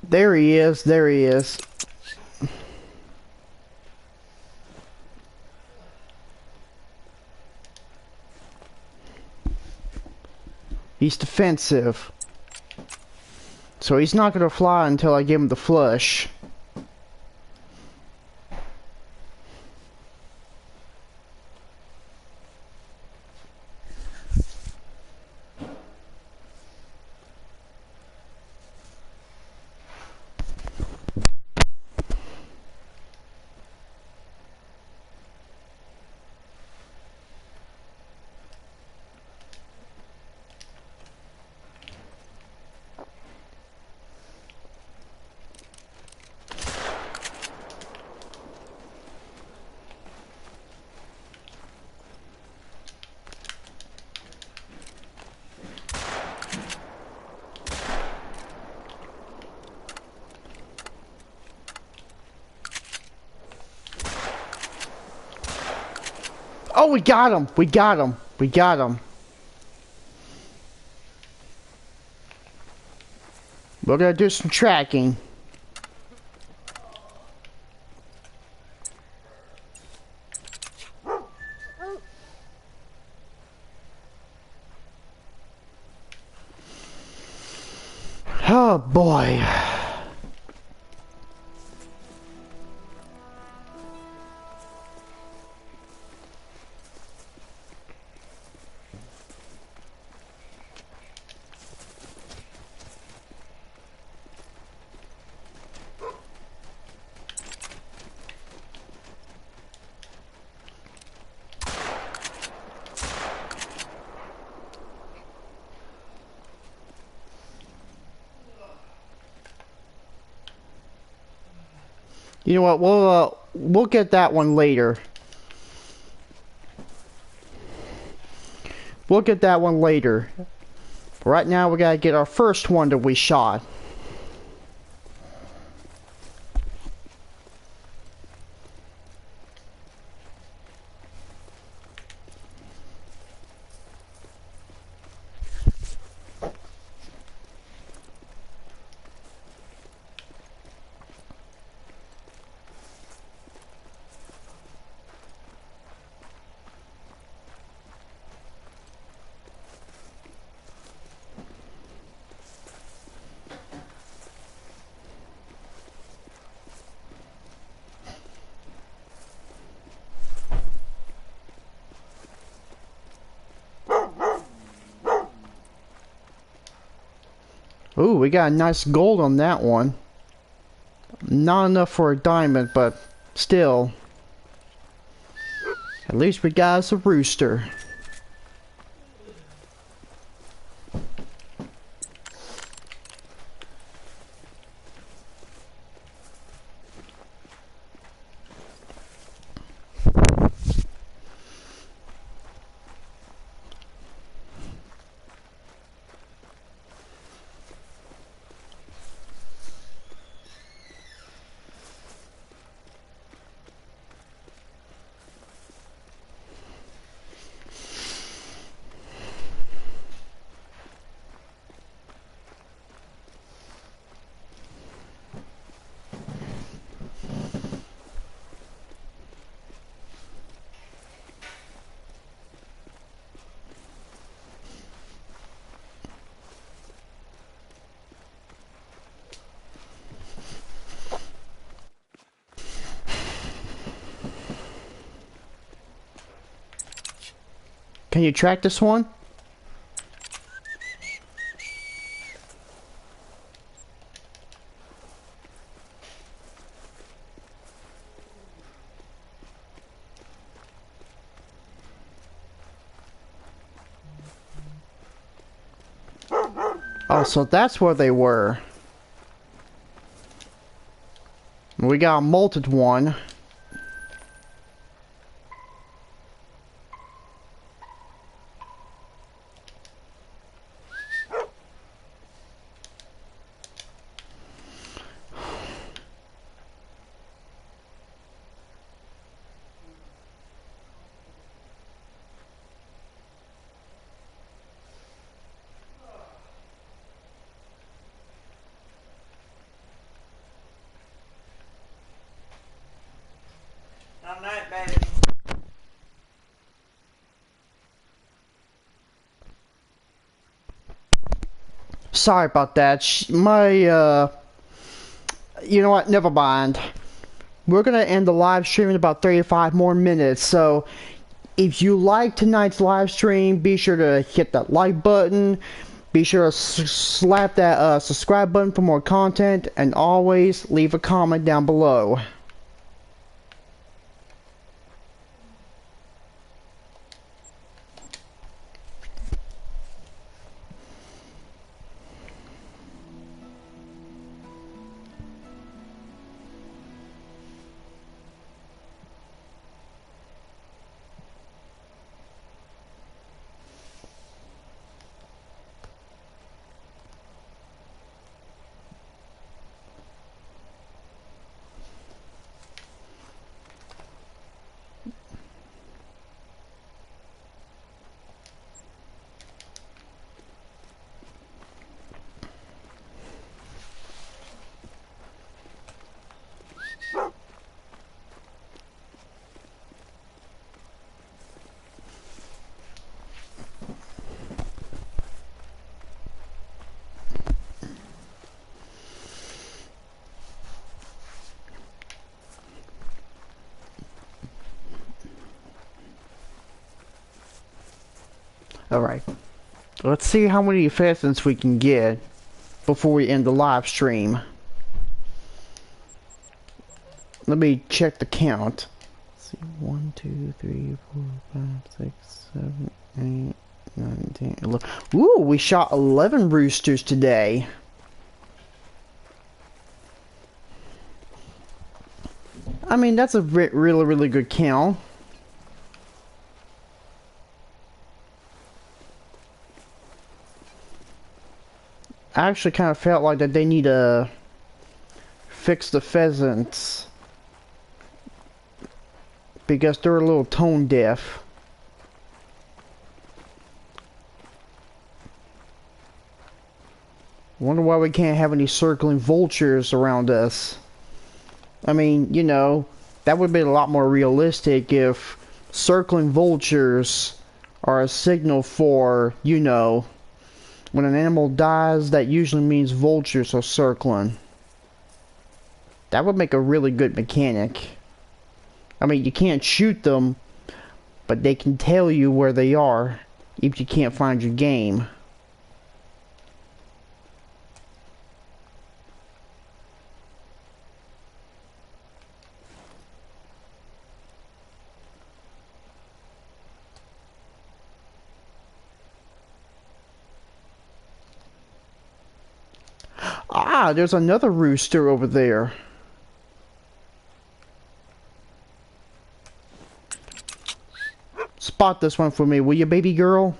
There he is, there he is. He's defensive. So he's not gonna fly until I give him the flush. Oh, we got him! We got him! We got him! We're gonna do some tracking. Oh boy. You know what? We'll get that one later. We'll get that one later. Right now, we gotta get our first one that we shot. Ooh, we got a nice gold on that one. Not enough for a diamond, but still. At least we got us a rooster. Can you track this one? Oh, so that's where they were. We got a molted one. Sorry about that. You know what? Never mind. We're gonna end the live stream in about 35 more minutes. So, if you like tonight's live stream, be sure to hit that like button. Be sure to slap that subscribe button for more content, and always leave a comment down below. Alright, let's see how many pheasants we can get before we end the live stream. Let me check the count. Let's see, 1, 2, 3, 4, 5, 6, 7, 8, 9, 10, 11. Ooh, we shot 11 roosters today. I mean, that's a really good count. I actually kind of felt like that they need to fix the pheasants because they're a little tone deaf. Wonder why we can't have any circling vultures around us. I mean, you know, that would be a lot more realistic if circling vultures are a signal for, you know, when an animal dies, that usually means vultures are circling. That would make a really good mechanic. I mean, you can't shoot them, but they can tell you where they are if you can't find your game. Ah, there's another rooster over there. Spot this one for me, will you, baby girl?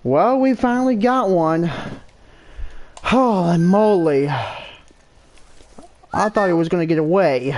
Well, we finally got one. Holy moly. I thought he was gonna get away.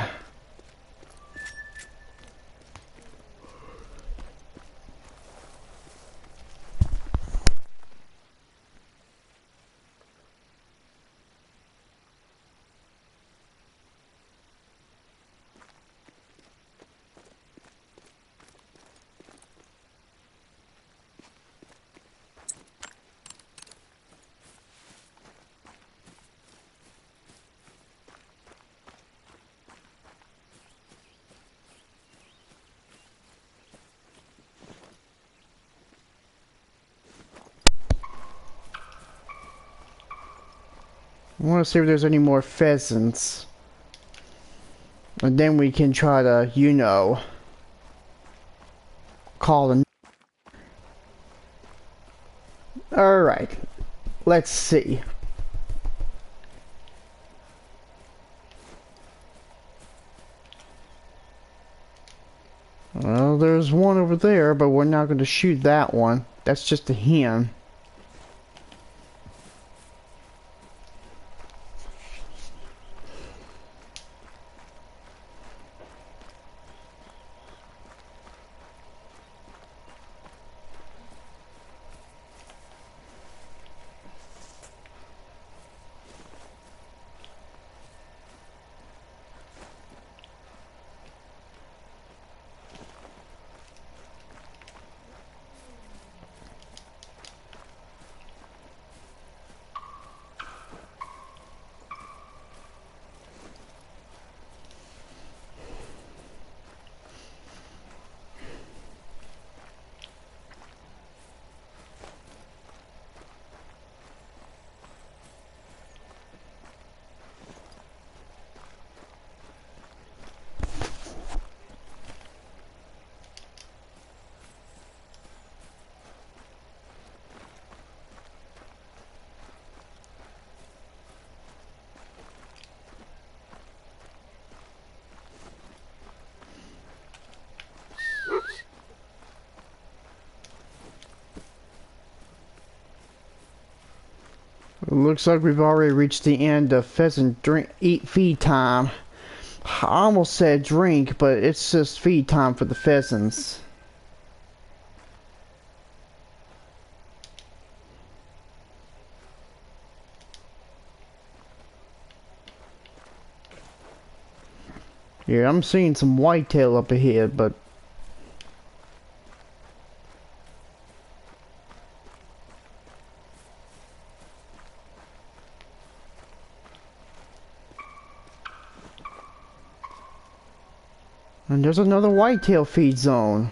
I want to see if there's any more pheasants. And then we can try to, you know, call them. Alright, let's see. Well, there's one over there, but we're not going to shoot that one. That's just a hen. It looks like we've already reached the end of pheasant feed time. I almost said drink, but it's just feed time for the pheasants. Yeah, I'm seeing some whitetail up ahead, but and there's another whitetail feed zone.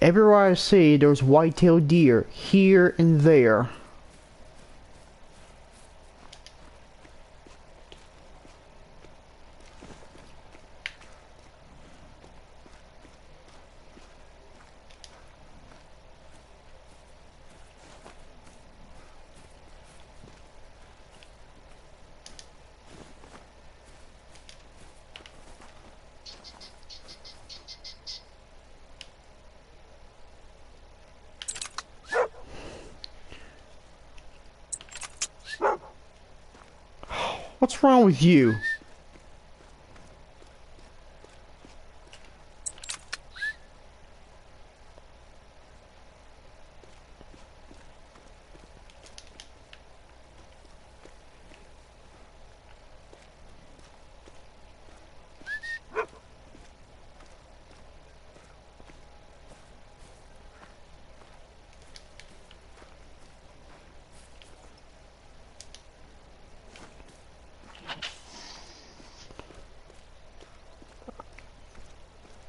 Everywhere I see, there's whitetail deer here and there. What's wrong with you?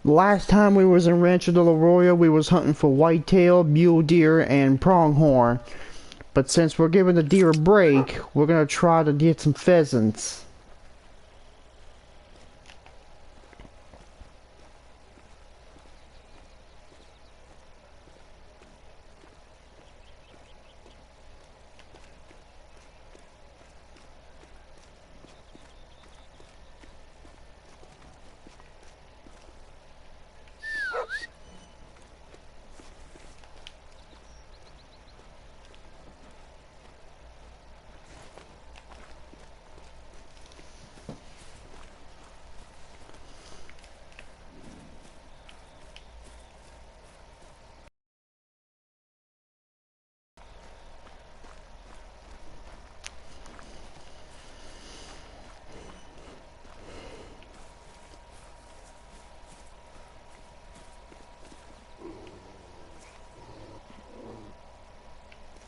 Last time we was in Rancho del Arroyo, we was hunting for whitetail, mule deer, and pronghorn. But since we're giving the deer a break, we're gonna try to get some pheasants.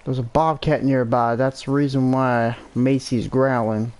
There's a bobcat nearby. That's the reason why Macy's growling.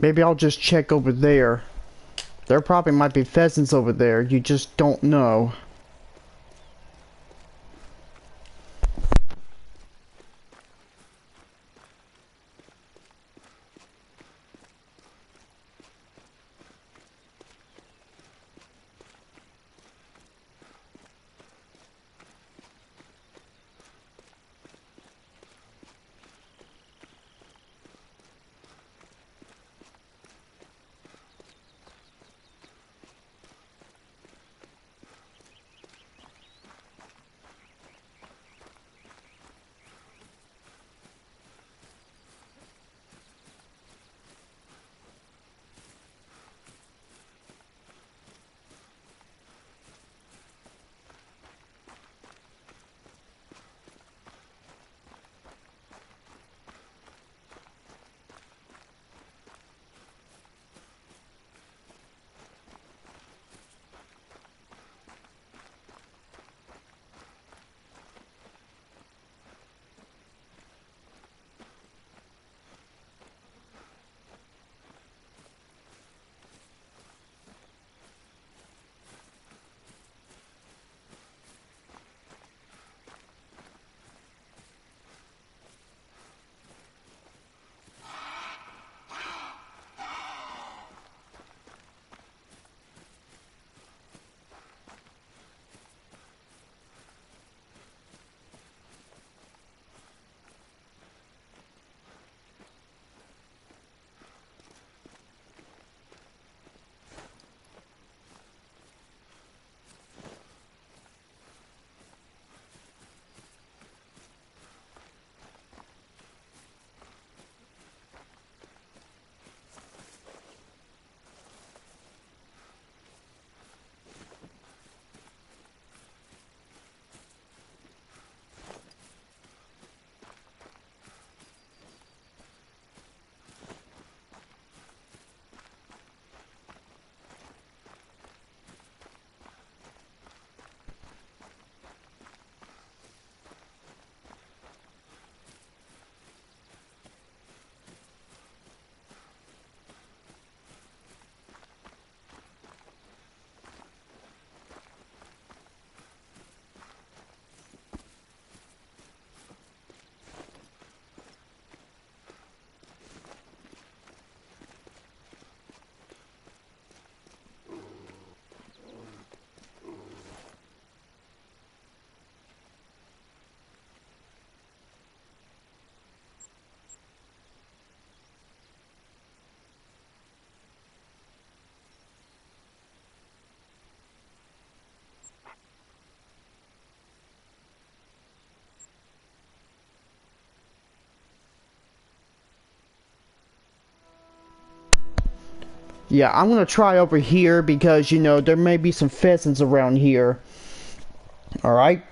Maybe I'll just check over there. There probably might be pheasants over there. You just don't know. Yeah, I'm gonna try over here because, you know, there may be some pheasants around here. Alright?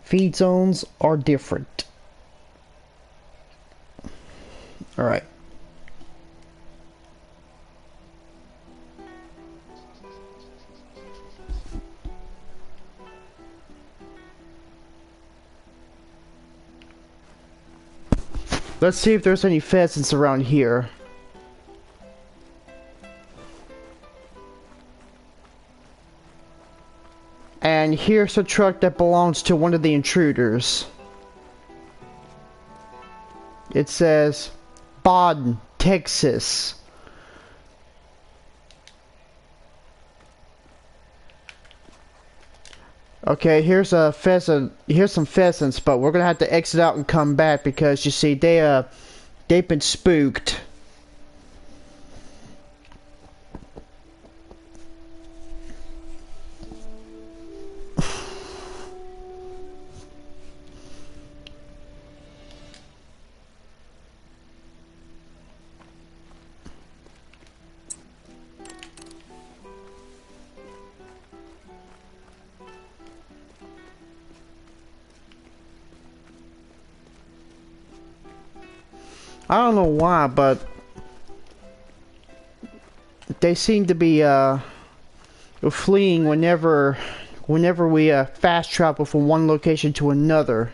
Feed zones are different. Alright. Let's see if there's any pheasants around here. And here's a truck that belongs to one of the intruders. It says Boston, Texas. Okay, here's a pheasant. Here's some pheasants, but we're gonna have to exit out and come back because you see they've been spooked. I don't know why, but they seem to be fleeing whenever we fast travel from one location to another.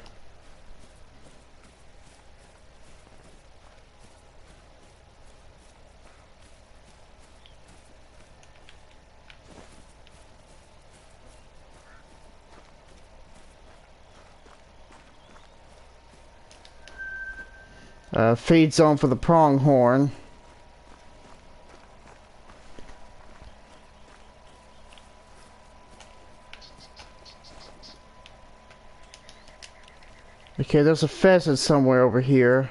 Feed zone for the pronghorn. Okay, there's a pheasant somewhere over here.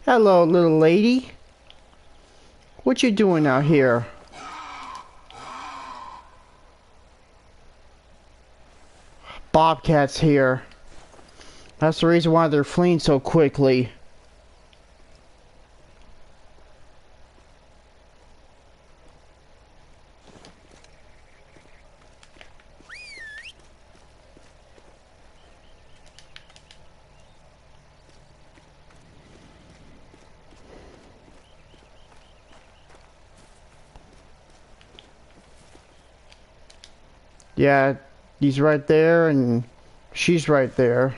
Hello, little lady. What you doing out here? Bobcats here. That's the reason why they're fleeing so quickly. Yeah, he's right there and she's right there.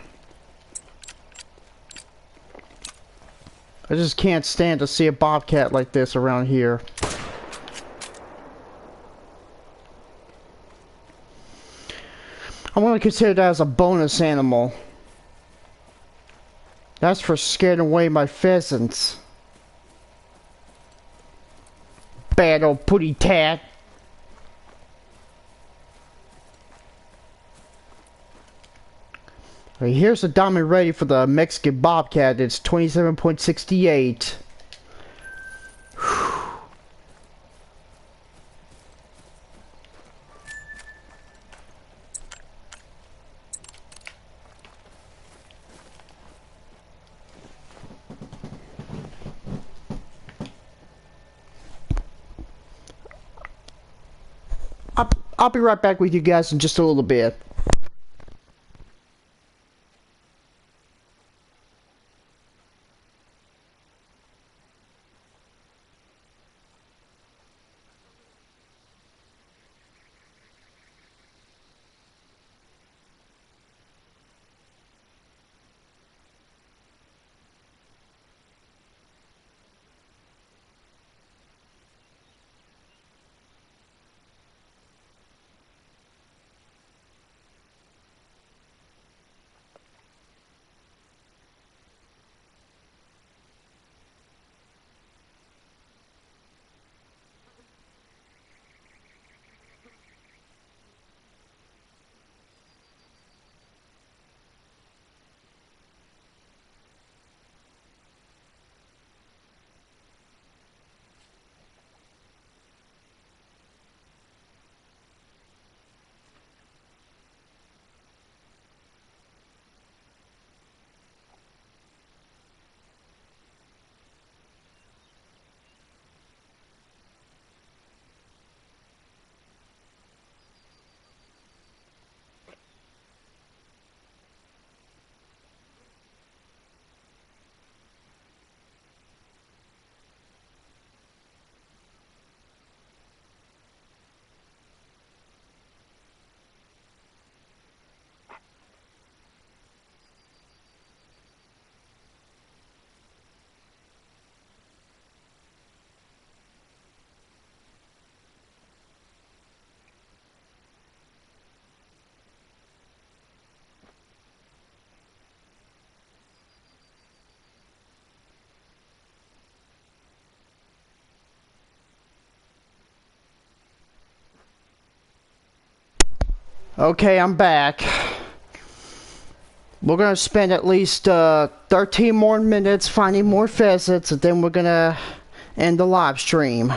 I just can't stand to see a bobcat like this around here. I'm gonna consider that as a bonus animal. That's for scaring away my pheasants. Bad old putty tat. Right, here's the diamond ready for the Mexican bobcat. It's 27.68. I'll be right back with you guys in just a little bit. Okay, I'm back. We're gonna spend at least 13 more minutes finding more pheasants, and then we're gonna end the live stream.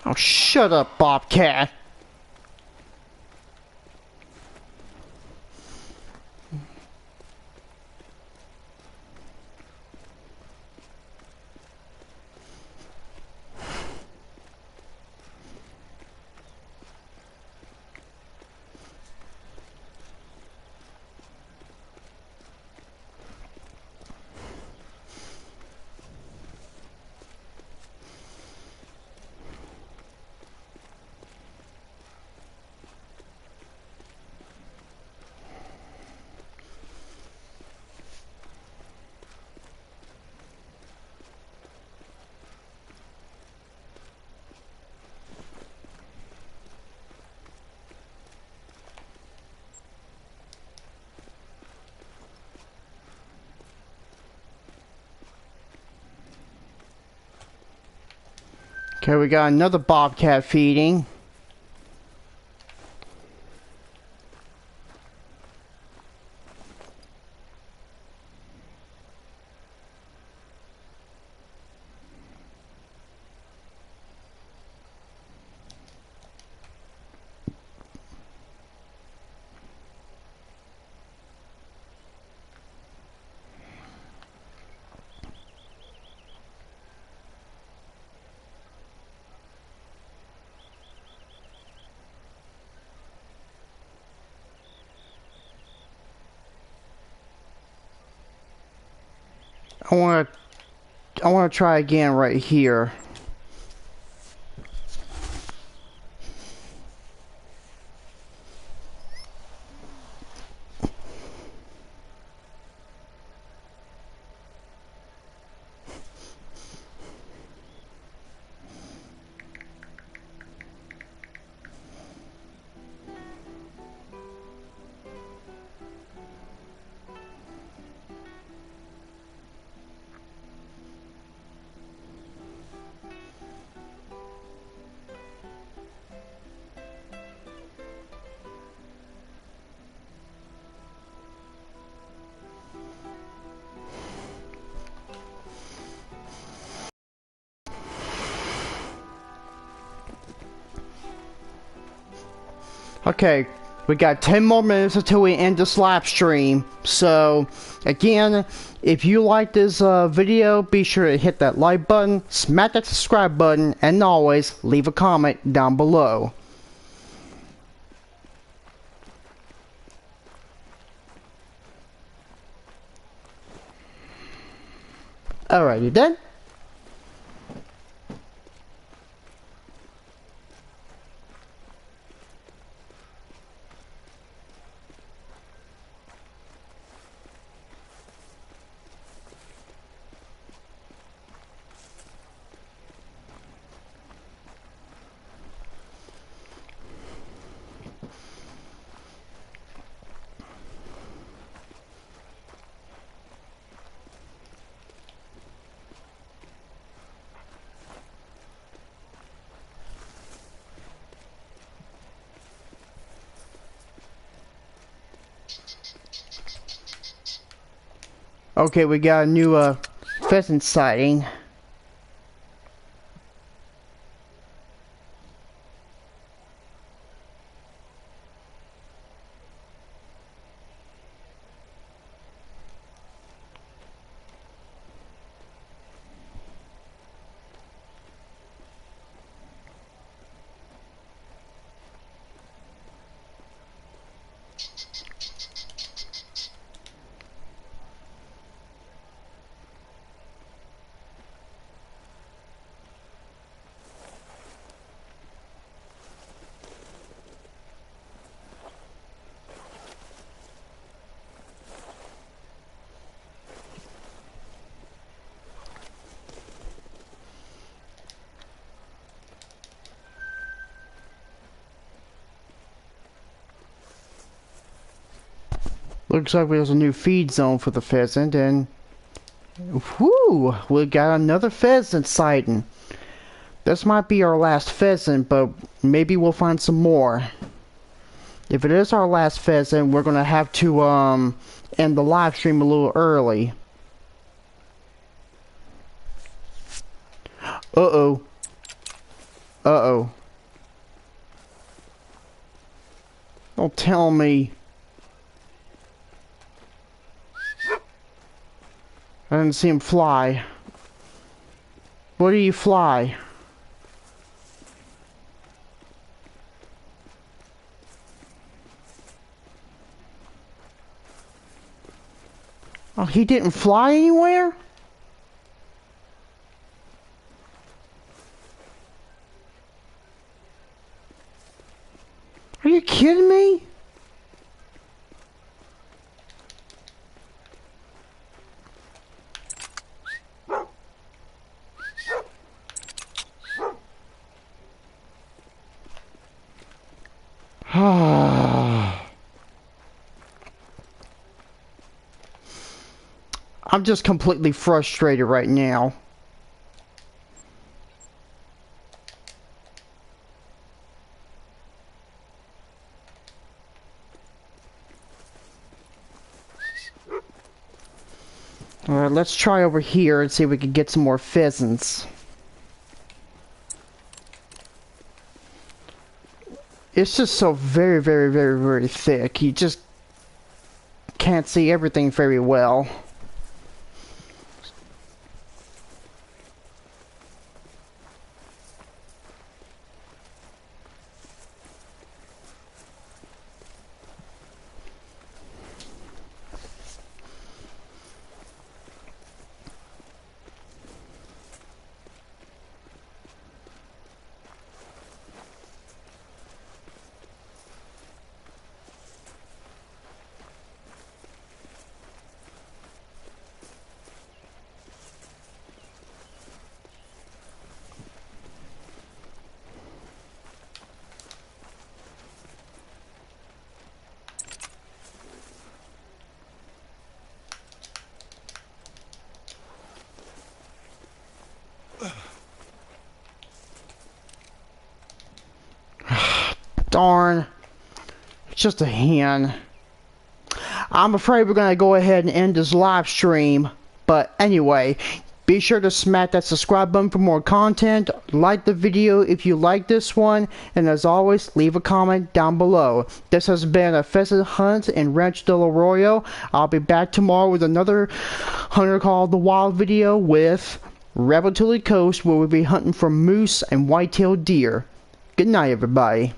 Oh, shut up, Bobcat. Okay, we got another bobcat feeding. I wanna try again right here. Okay, we got 10 more minutes until we end this live stream. So, again, if you like this video, be sure to hit that like button, smack that subscribe button, and always leave a comment down below. Alright, you done? Okay, we got a new pheasant sighting. Looks like there's a new feed zone for the pheasant, and whoo, we got another pheasant sighting. This might be our last pheasant, but maybe we'll find some more. If it is our last pheasant, we're gonna have to end the live stream a little early. Uh-oh. Uh-oh. Don't tell me. I didn't see him fly. Where do you fly? Oh, he didn't fly anywhere? Are you kidding me? I'm just completely frustrated right now. Alright, let's try over here and see if we can get some more pheasants. It's just so very, very, very, very thick. You just can't see everything very well. Darn. It's just a hen. I'm afraid we're gonna go ahead and end this live stream. But anyway, be sure to smack that subscribe button for more content. Like the video if you like this one. And as always, leave a comment down below. This has been a pheasant hunt in Rancho del Arroyo. I'll be back tomorrow with another Hunter Call of the Wild video with Rebel to the Coast, where we'll be hunting for moose and white-tailed deer. Good night, everybody.